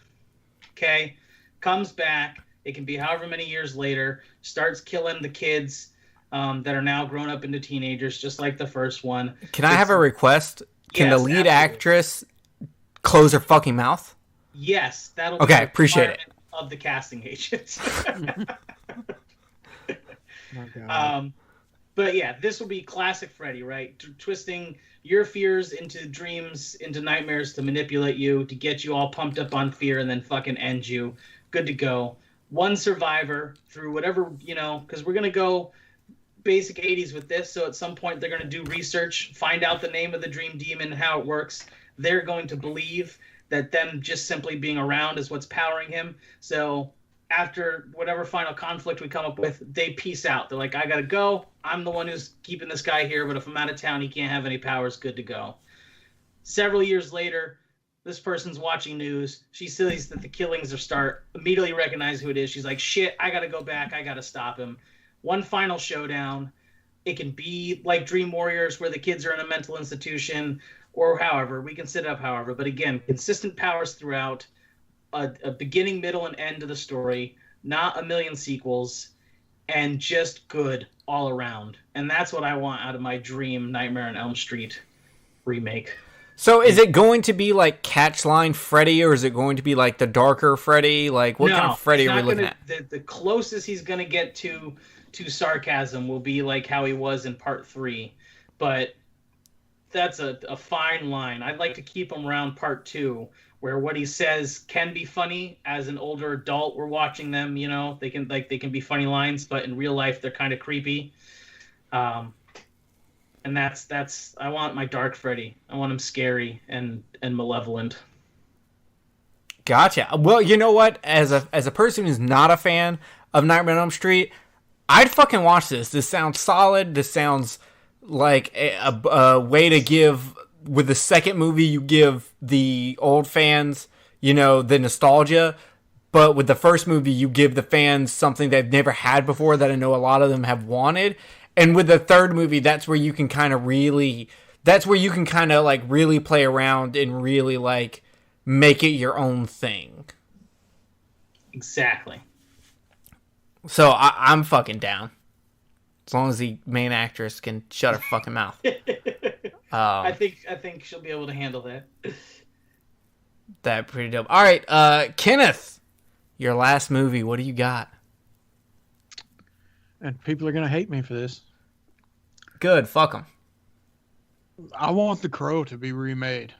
Okay? Comes back. It can be however many years later. Starts killing the kids that are now grown up into teenagers, just like the first one. Can I have a request? Can Yes, the lead absolutely. actress close her fucking mouth? Yes, that'll be Okay, the appreciate it. requirement of the casting agents. My God. But yeah, this will be classic Freddy, right? Twisting your fears into dreams, into nightmares to manipulate you, to get you all pumped up on fear and then fucking end you. Good to go. One survivor through whatever, because we're going to go basic 80s with this. So at some point they're going to do research, find out the name of the dream demon, how it works. They're going to believe that them just simply being around is what's powering him. So after whatever final conflict we come up with, they peace out. They're like, I gotta go. I'm the one who's keeping this guy here, but if I'm out of town, he can't have any powers. Good to go. Several years later, this person's watching news. She sees that the killings immediately recognize who it is. She's like, shit, I gotta go back. I gotta stop him. One final showdown. It can be like Dream Warriors where the kids are in a mental institution or however. We can set it up however. But again, consistent powers throughout. A beginning, middle, and end of the story, not a million sequels, and just good all around. And that's what I want out of my dream Nightmare on Elm Street remake. So is it going to be like Catchline Freddy, or is it going to be like the darker Freddy? Like, what kind of Freddy are we looking at? The closest he's going to get to sarcasm will be like how he was in part 3. But that's a fine line. I'd like to keep him around part 2, where what he says can be funny as an older adult. We're watching them, they can be funny lines, but in real life they're kind of creepy. And that's I want my dark Freddy. I want him scary and malevolent. Gotcha. Well, you know what? As a person who's not a fan of Nightmare on Elm Street, I'd fucking watch this. This sounds solid. This sounds like a way to give. With the second movie, you give the old fans, the nostalgia. But with the first movie, you give the fans something they've never had before that I know a lot of them have wanted. And with the third movie, that's where you can kind of really play around and really like make it your own thing. Exactly. So I'm fucking down. As long as the main actress can shut her fucking mouth. I think she'll be able to handle that. That pretty dope. All right, Kenneth, your last movie. What do you got? And people are gonna hate me for this. Good. Fuck them. I want The Crow to be remade.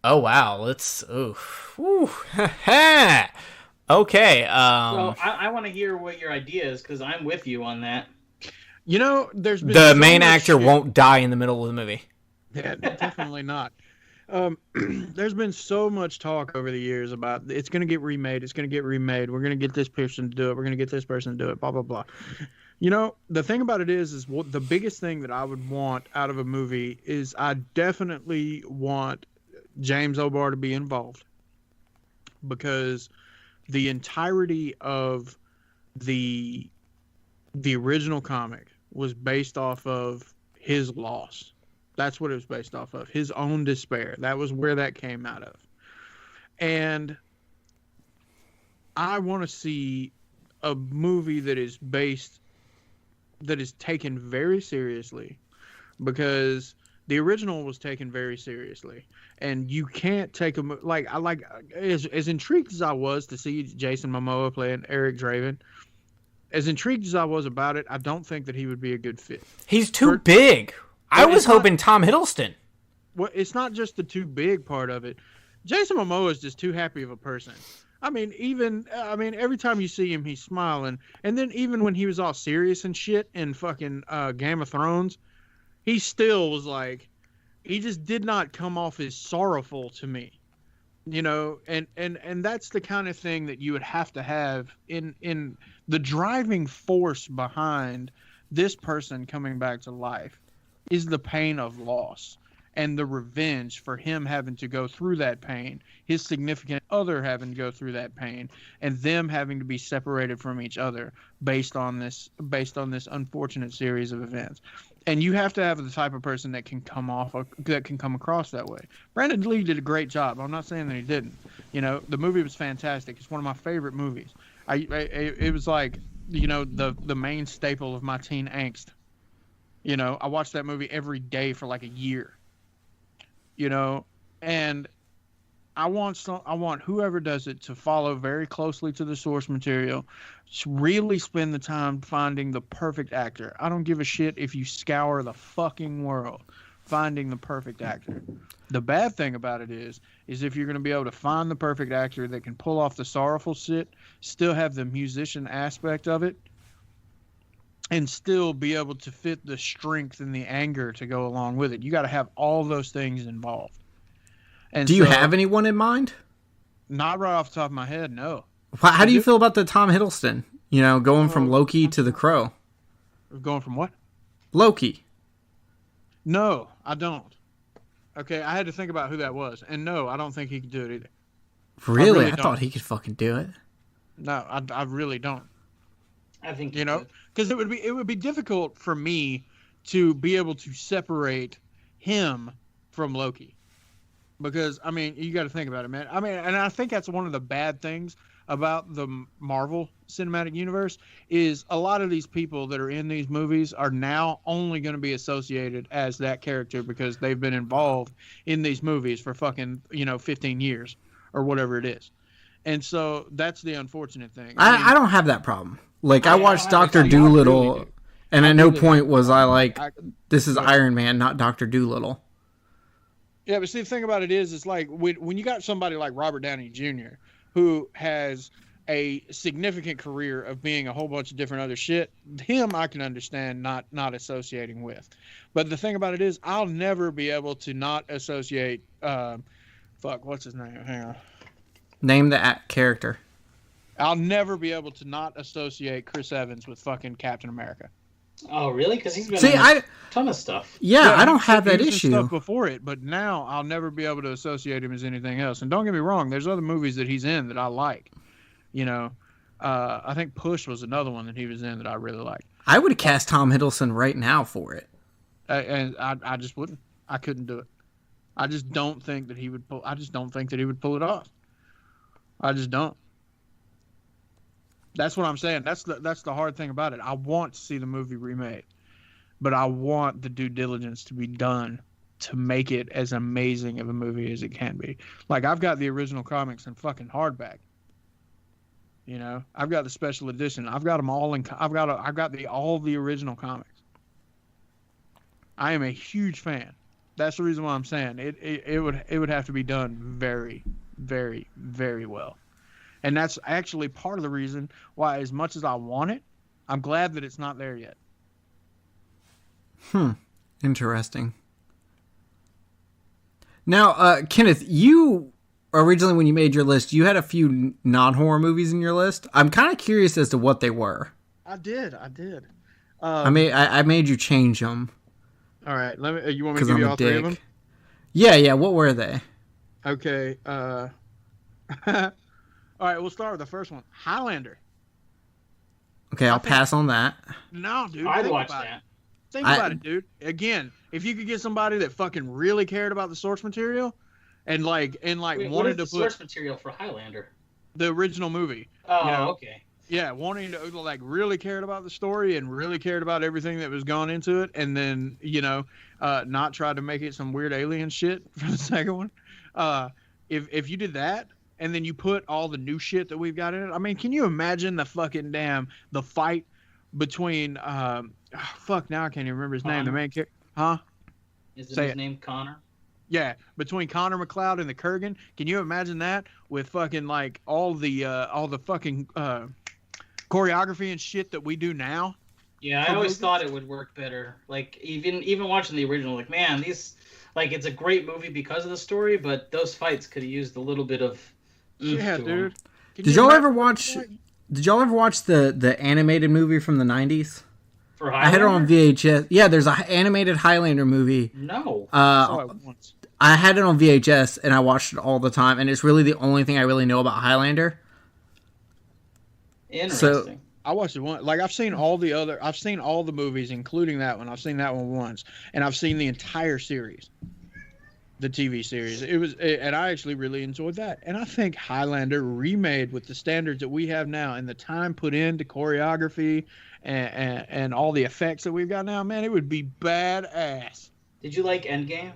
Oh wow. Let's. Oof. Woo. Okay. Well, I want to hear what your idea is because I'm with you on that. There's been the so main much actor shit. won't die in the middle of the movie. Yeah, definitely not. There's been so much talk over the years about it's going to get remade. It's going to get remade. We're going to get this person to do it. We're going to get this person to do it. Blah, blah, blah. The thing about it is what the biggest thing that I would want out of a movie is I definitely want James O'Barr to be involved because the entirety of the original comic was based off of his loss. That's what it was based off of. His own despair. That was where that came out of. And I want to see a movie that is taken very seriously because the original was taken very seriously. And you can't take as intrigued as I was to see Jason Momoa playing Eric Draven, as intrigued as I was about it, I don't think that he would be a good fit. He's too big. I was hoping Tom Hiddleston. Well, it's not just the too big part of it. Jason Momoa is just too happy of a person. I mean, every time you see him, he's smiling. And then even when he was all serious and shit in fucking Game of Thrones, he still was like, he just did not come off as sorrowful to me. You know, and that's the kind of thing that you would have to have in the driving force behind this person coming back to life is the pain of loss and the revenge for him having to go through that pain, his significant other having to go through that pain, and them having to be separated from each other based on this unfortunate series of events. And you have to have the type of person that can come across that way. Brandon Lee did a great job. I'm not saying that he didn't. You know, the movie was fantastic. It's one of my favorite movies. It was like, you know, the main staple of my teen angst. You know, I watched that movie every day for like a year. You know, and I want whoever does it to follow very closely to the source material, to really spend the time finding the perfect actor. I don't give a shit if you scour the fucking world finding the perfect actor. The bad thing about it is if you're going to be able to find the perfect actor that can pull off the sorrowful shit, still have the musician aspect of it, and still be able to fit the strength and the anger to go along with it. You got to have all those things involved. And do you have anyone in mind? Not right off the top of my head, no. How do you feel about the Tom Hiddleston? You know, going from Loki to The Crow. Going from what? Loki. No, I don't. Okay, I had to think about who that was. And no, I don't think he could do it either. Really? I thought he could fucking do it. No, I really don't. I think you know, because it would be difficult for me to be able to separate him from Loki, because I mean, you got to think about it, man. I mean, and I think that's one of the bad things about the Marvel Cinematic Universe is a lot of these people that are in these movies are now only going to be associated as that character because they've been involved in these movies for fucking 15 years or whatever it is, and so that's the unfortunate thing. I don't have that problem. Like, I watched Dr. Dolittle, and at no point was I like, this is Iron Man, not Dr. Dolittle. Yeah, but see, the thing about it is, it's like, when you got somebody like Robert Downey Jr., who has a significant career of being a whole bunch of different other shit, him I can understand not associating with. But the thing about it is, I'll never be able to not associate, what's his name? Hang on. Name the character. I'll never be able to not associate Chris Evans with fucking Captain America. Oh, really? Because he's been in a ton of stuff. Yeah, I don't have that issue. Stuff before it, but now I'll never be able to associate him as anything else. And don't get me wrong, there's other movies that he's in that I like. You know, I think Push was another one that he was in that I really liked. I would cast Tom Hiddleston right now for it. And I just wouldn't. I couldn't do it. I just don't think that he would pull. I just don't think that he would pull it off. I just don't. That's what I'm saying. That's the hard thing about it. I want to see the movie remade, but I want the due diligence to be done to make it as amazing of a movie as it can be. Like, I've got the original comics in fucking hardback. You know, I've got the special edition. I've got them all in. I've got all the original comics. I am a huge fan. That's the reason why I'm saying it would have to be done very, very, very well. And that's actually part of the reason why, as much as I want it, I'm glad that it's not there yet. Interesting. Now, Kenneth, you originally, when you made your list, you had a few non-horror movies in your list. I'm kind of curious as to what they were. I did. I made you change them. All right. You want me to give you all three of them? Yeah. What were they? Okay. All right, we'll start with the first one. Highlander. Okay, I'll pass on that. No, dude. I'd watch that. Think about it, dude. Again, if you could get somebody that fucking really cared about the source material and wanted to put source material for Highlander? The original movie. Oh, okay. Yeah, wanting to really cared about the story and really cared about everything that was gone into it, and then not try to make it some weird alien shit for the second one. If you did that, and then you put all the new shit that we've got in it. I mean, can you imagine the fight between now I can't even remember his name. The main character, huh? Is his name Connor? Yeah, between Connor McLeod and the Kurgan. Can you imagine that with fucking like all the fucking choreography and shit that we do now? Yeah, I always thought it would work better. Like even watching the original, like man, these like it's a great movie because of the story, but those fights could have used a little bit of oomph Yeah, to dude. them. Did y'all ever watch? Did y'all ever watch the animated movie from the 90s? For I had it on Highlander? VHS. Yeah, there's an animated Highlander movie. No. Saw it once. I had it on VHS and I watched it all the time, and it's really the only thing I really know about Highlander. Interesting. I watched it once. Like I've seen all the movies, including that one. I've seen that one once, and I've seen the entire series, the TV series. And I actually really enjoyed that. And I think Highlander remade with the standards that we have now and the time put into choreography and all the effects that we've got now, man, it would be badass. Did you like Endgame?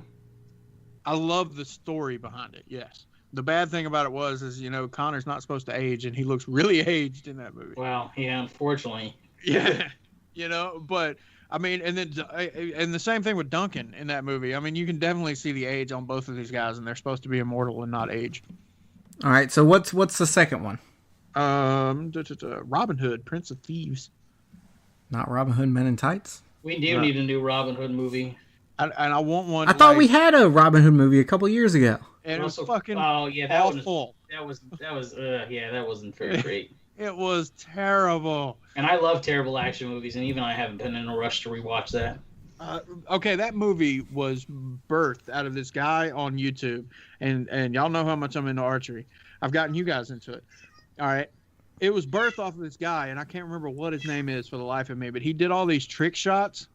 I love the story behind it. Yes. The bad thing about it is Connor's not supposed to age, and he looks really aged in that movie. Well, yeah, unfortunately. Yeah, but I mean, and the same thing with Duncan in that movie. I mean, you can definitely see the age on both of these guys, and they're supposed to be immortal and not age. All right, so what's the second one? Robin Hood, Prince of Thieves. Not Robin Hood Men in Tights? We do need a new Robin Hood movie. And I want one. I thought we had a Robin Hood movie a couple years ago. And it was Also- fucking Oh yeah, awful. that wasn't very great. It was terrible. And I love terrible action movies, and even I haven't been in a rush to rewatch that. Okay, that movie was birthed out of this guy on YouTube, and y'all know how much I'm into archery. I've gotten you guys into it. All right. It was birthed off of this guy, and I can't remember what his name is for the life of me, but he did all these trick shots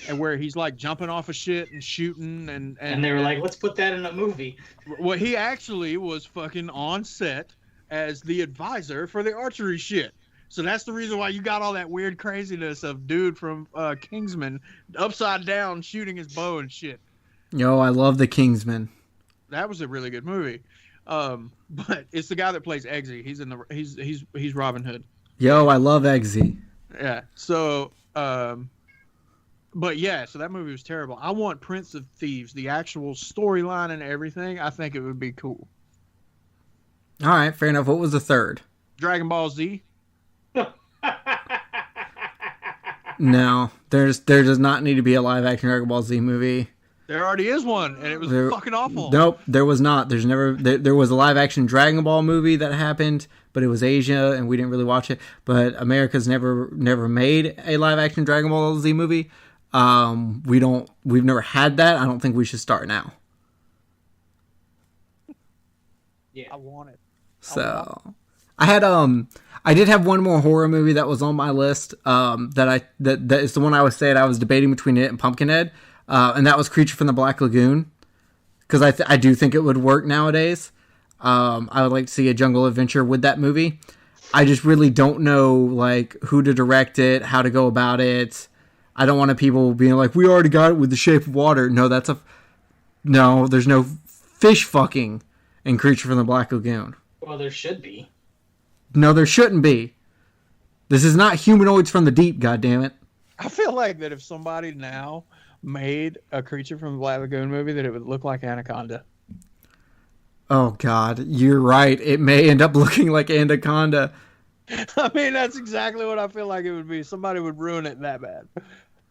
and where he's like jumping off of shit and shooting And they were like, let's put that in a movie. well, he actually was fucking on set as the advisor for the archery shit. So that's the reason why you got all that weird craziness of dude from Kingsman upside down shooting his bow and shit. Yo, I love the Kingsman. That was a really good movie. But it's the guy that plays Eggsy. He's Robin Hood. Yo, I love Eggsy. Yeah. So, but yeah, so that movie was terrible. I want Prince of Thieves, the actual storyline and everything. I think it would be cool. All right, fair enough. What was the third? Dragon Ball Z. No, there does not need to be a live action Dragon Ball Z movie. There already is one, and it was fucking awful. Nope, there was not. There was a live action Dragon Ball movie that happened, but it was Asia, and we didn't really watch it. But America's never made a live action Dragon Ball Z movie. We've never had that. I don't think we should start now. Yeah. I want it. So I did have one more horror movie that was on my list. That is the one I was saying I was debating between it and Pumpkinhead. And that was Creature from the Black Lagoon, because I do think it would work nowadays. I would like to see a jungle adventure with that movie. I just really don't know like who to direct it, how to go about it. I don't want people being like, we already got it with The Shape of Water. No, there's no fish fucking in Creature from the Black Lagoon. Well, there should be. No, there shouldn't be. This is not Humanoids from the Deep, goddammit. I feel like that if somebody now made a Creature from the Black Lagoon movie, that it would look like Anaconda. Oh, God, you're right. It may end up looking like Anaconda. I mean, that's exactly what I feel like it would be. Somebody would ruin it that bad.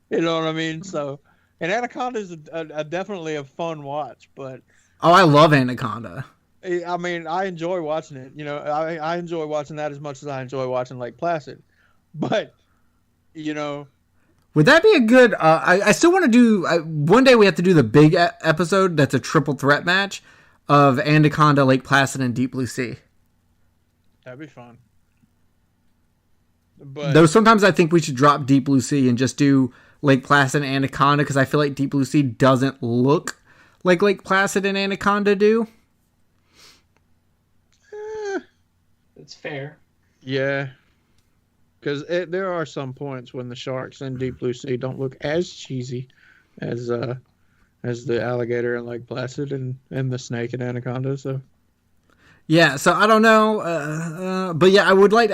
You know what I mean? So, and Anaconda is definitely a fun watch, but... Oh, I love Anaconda. I mean, I enjoy watching it. You know, I enjoy watching that as much as I enjoy watching Lake Placid. But, you know... Would that be a good... I still want to do... one day we have to do the big episode that's a triple threat match of Anaconda, Lake Placid, and Deep Blue Sea. That'd be fun. But Though sometimes I think we should drop Deep Blue Sea and just do Lake Placid and Anaconda, because I feel like Deep Blue Sea doesn't look like Lake Placid and Anaconda do. It's fair. yeah, because there are some points when the sharks in Deep Blue Sea don't look as cheesy as the alligator in Lake Placid and the snake in Anaconda. So Yeah, so I don't know, but yeah, I would like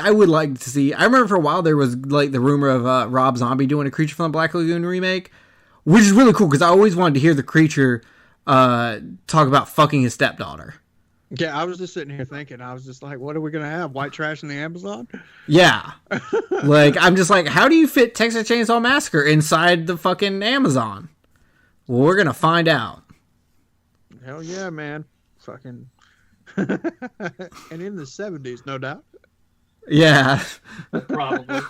to see. I remember for a while there was like the rumor of Rob Zombie doing a Creature from the Black Lagoon remake, which is really cool because I always wanted to hear the Creature talk about fucking his stepdaughter. Yeah, I was just sitting here thinking. I was just like, what are we gonna have? White trash in the Amazon? Yeah. Like, I'm just like, how do you fit Texas Chainsaw Massacre inside the fucking Amazon? Well, we're gonna find out. Hell yeah, man. Fucking. And in the 70s, no doubt. Yeah. Probably.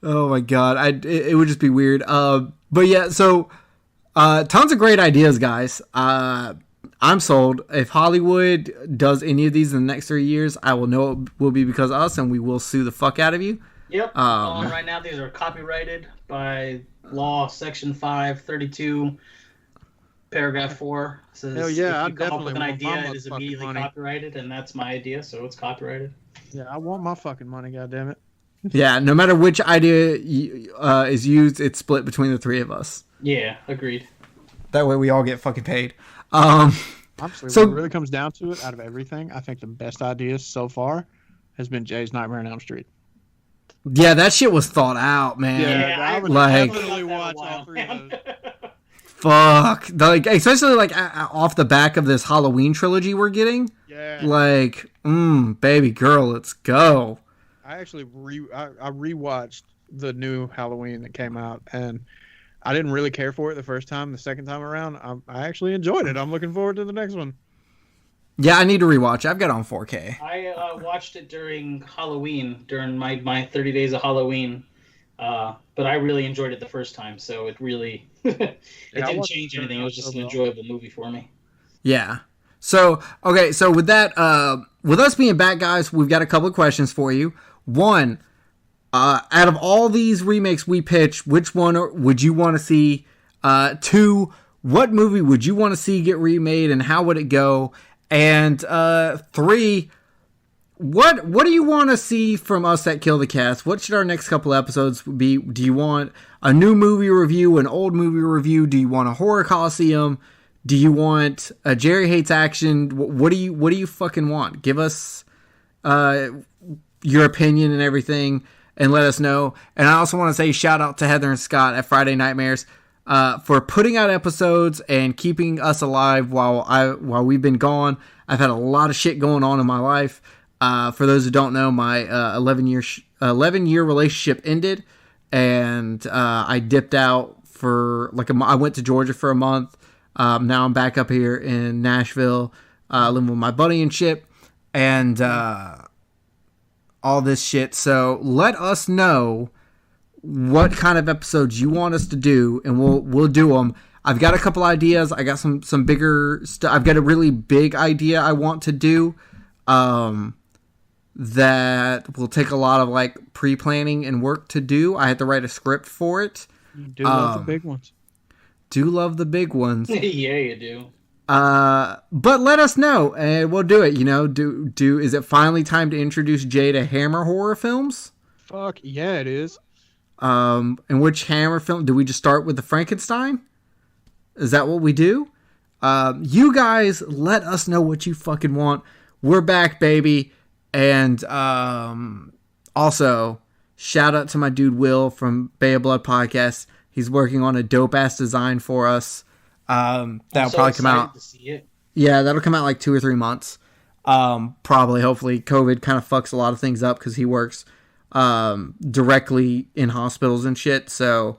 Oh my god, it would just be weird. But yeah, so tons of great ideas, guys. I'm sold. If Hollywood does any of these in the next 3 years, I will know it will be because of us, and we will sue the fuck out of you. Yep. Right now, these are copyrighted by law, Section 532, Paragraph 4. Says Hell yeah, I if you come up definitely with an want my idea, it is motherfucking immediately money. copyrighted, and that's my idea, so it's copyrighted. Yeah, I want my fucking money, goddammit. Yeah, no matter which idea is used, it's split between the three of us. Yeah, agreed. That way we all get fucking paid. Honestly, So- when it really comes down to it, out of everything, I think the best idea so far has been Jay's Nightmare on Elm Street. Yeah, that shit was thought out, man. I would like- definitely watch all three of those. Fuck. Like, especially like off the back of this Halloween trilogy we're getting. Yeah. Like, baby girl, let's go. I actually I rewatched the new Halloween that came out, and I didn't really care for it the first time. The second time around, I actually enjoyed it. I'm looking forward to the next one. Yeah, I need to rewatch it. I've got it on 4K. I watched it during Halloween, during my 30 days of Halloween, but I really enjoyed it the first time, so it really it I didn't watched change it anything. It was just an overall. enjoyable movie for me. Yeah. So, okay, so with that, with us being back, guys, we've got a couple of questions for you. One, out of all these remakes we pitched, which one would you want to see? Two, what movie would you want to see get remade, and how would it go? And three, what do you want to see from us at Kill the Cast? What should our next couple episodes be? Do you want a new movie review, an old movie review? Do you want a horror coliseum? Do you want a Jerry Hates Action? What do you fucking want? Give us your opinion and everything, and let us know. And I also want to say shout out to Heather and Scott at Friday Nightmares for putting out episodes and keeping us alive while we've been gone. I've had a lot of shit going on in my life. For those who don't know, my 11-year relationship ended, and I dipped out for like I went to Georgia for a month. Now I'm back up here in Nashville, living with my buddy and shit, and all this shit. So let us know what kind of episodes you want us to do, and we'll do them. I've got a couple ideas. I got some bigger stuff. I've got a really big idea I want to do. That will take a lot of like pre-planning and work to do. I had to write a script for it. You do love the big ones. Do love the big ones. Yeah, you do. But let us know, and we'll do it. You know, is it finally time to introduce Jay to Hammer horror films? Fuck yeah, it is. And which Hammer film? Do we just start with the Frankenstein? Is that what we do? You guys, let us know what you fucking want. We're back, baby. And also, shout out to my dude Will from Bay of Blood Podcast. He's working on a dope ass design for us. That'll probably come out. To see it. Yeah, that'll come out like 2 or 3 months. Probably, hopefully. COVID kind of fucks a lot of things up because he works directly in hospitals and shit. So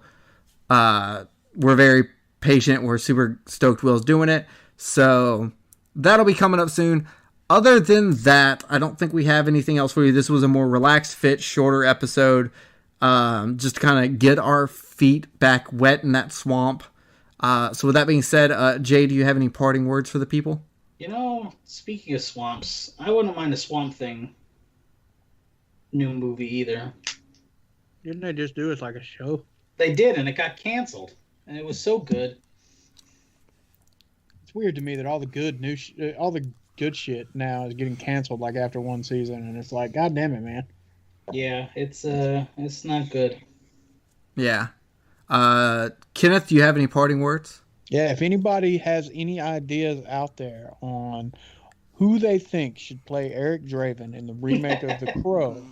we're very patient. We're super stoked Will's doing it. So that'll be coming up soon. Other than that, I don't think we have anything else for you. This was a more relaxed fit, shorter episode. Just to kind of get our feet back wet in that swamp. So with that being said, Jay, do you have any parting words for the people? You know, speaking of swamps, I wouldn't mind a Swamp Thing new movie either. Didn't they just do it like a show? They did, and it got canceled, and it was so good. It's weird to me that all the good all the good shit now is getting canceled like after one season, and it's like, god damn it, man. Yeah, it's not good. Yeah. Kenneth, do you have any parting words? Yeah, if anybody has any ideas out there on who they think should play Eric Draven in the remake of The Crow,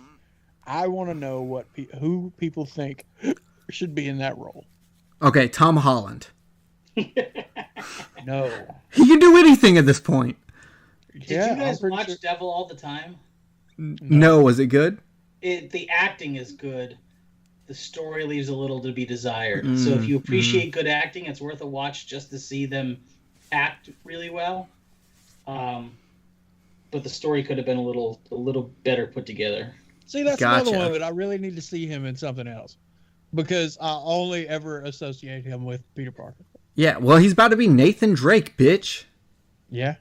I want to know who people think should be in that role. Okay, Tom Holland. No. He can do anything at this point. Did Yeah, you I'm guys pretty watch sure- Devil All the Time? No, was it good? The acting is good. The story leaves a little to be desired. So if you appreciate good acting, it's worth a watch just to see them act really well. But the story could have been a little better put together. See, that's Gotcha. another one that I really need to see him in something else. Because I only ever associate him with Peter Parker. Yeah, well, he's about to be Nathan Drake, bitch. Yeah.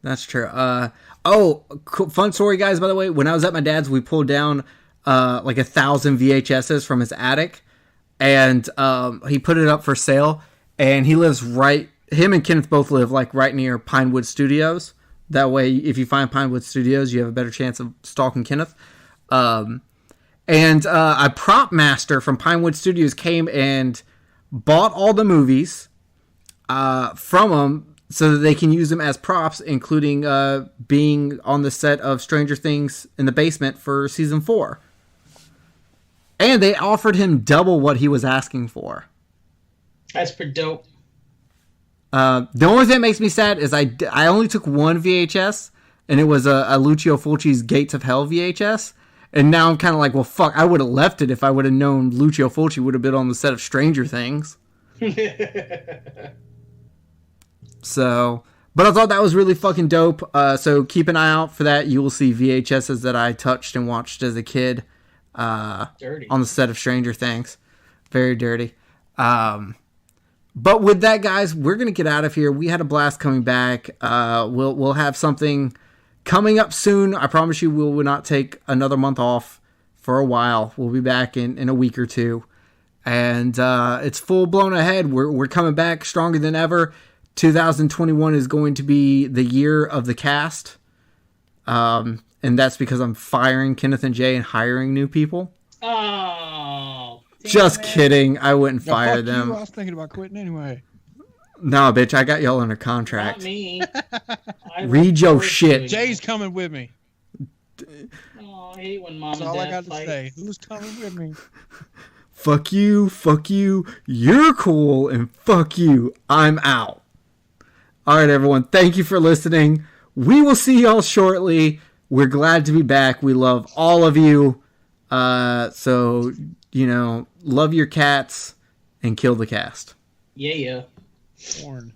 That's true. Fun story, guys, by the way. When I was at my dad's, we pulled down like 1,000 VHSs from his attic. And he put it up for sale. And he lives him and Kenneth both live like right near Pinewood Studios. That way, if you find Pinewood Studios, you have a better chance of stalking Kenneth. And a prop master from Pinewood Studios came and bought all the movies from him so that they can use them as props, including being on the set of Stranger Things in the basement for season 4. And they offered him double what he was asking for. That's pretty dope. The only thing that makes me sad is I only took one VHS, and it was a Lucio Fulci's Gates of Hell VHS. And now I'm kind of like, well, fuck, I would have left it if I would have known Lucio Fulci would have been on the set of Stranger Things. So, but I thought that was really fucking dope. So keep an eye out for that. You will see VHSs that I touched and watched as a kid Dirty. on the set of Stranger Things. Very dirty. But with that, guys, we're going to get out of here. We had a blast coming back. We'll have something coming up soon. I promise you we will not take another month off for a while. We'll be back in a week or two. And it's full blown ahead. We're coming back stronger than ever. 2021 is going to be the year of the cast. And that's because I'm firing Kenneth and Jay and hiring new people. Oh. Just damn it. kidding. I wouldn't Now, fire fuck them. You, I was thinking about quitting anyway. No, bitch, I got y'all under Not contract. me. I Read look your forward to shit. doing Jay's that. coming with me. Oh, I hate when mom That's and all I dad got to fight. say. Who's coming with me? Fuck you, you're cool, and fuck you, I'm out. Alright, everyone, thank you for listening. We will see y'all shortly. We're glad to be back. We love all of you. So, love your cats and kill the cast. Yeah. Porn.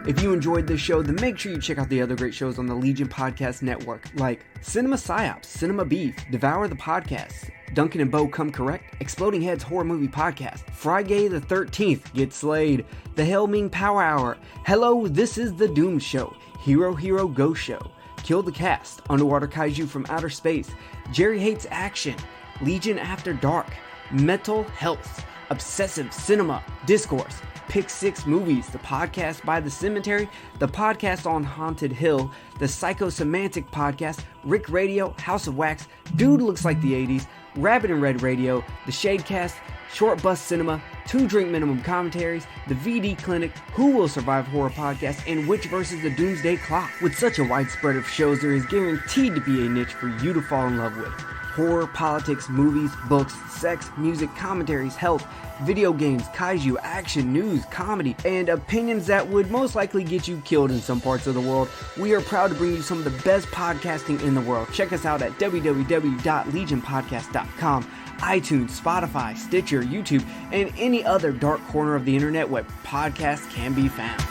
If you enjoyed this show, then make sure you check out the other great shows on the Legion Podcast Network, like Cinema Psyops, Cinema Beef, Devour the Podcast, Duncan and Bo Come Correct, Exploding Heads Horror Movie Podcast, Friday the 13th, Get Slayed, The Hellming Power Hour, Hello, This is the Doom Show, Hero Go Show, Kill the Cast, Underwater Kaiju from Outer Space, Jerry Hates Action, Legion After Dark, Mental Health, Obsessive Cinema, Discourse, Pick 6 Movies, the podcast by The Cemetery, the podcast on Haunted Hill, the Psychosemantic Podcast, Rick Radio, House of Wax, Dude Looks Like the 80s, Rabbit and Red Radio, the Shadecast, Short Bus Cinema, 2 Drink Minimum Commentaries, the VD Clinic, Who Will Survive Horror Podcast, and Witch vs. the Doomsday Clock. With such a wide spread of shows, there is guaranteed to be a niche for you to fall in love with. Horror, politics, movies, books, sex, music, commentaries, health, video games, kaiju, action, news, comedy, and opinions that would most likely get you killed in some parts of the world. We are proud to bring you some of the best podcasting in the world. Check us out at www.legionpodcast.com, iTunes, Spotify, Stitcher, YouTube, and any other dark corner of the internet where podcasts can be found.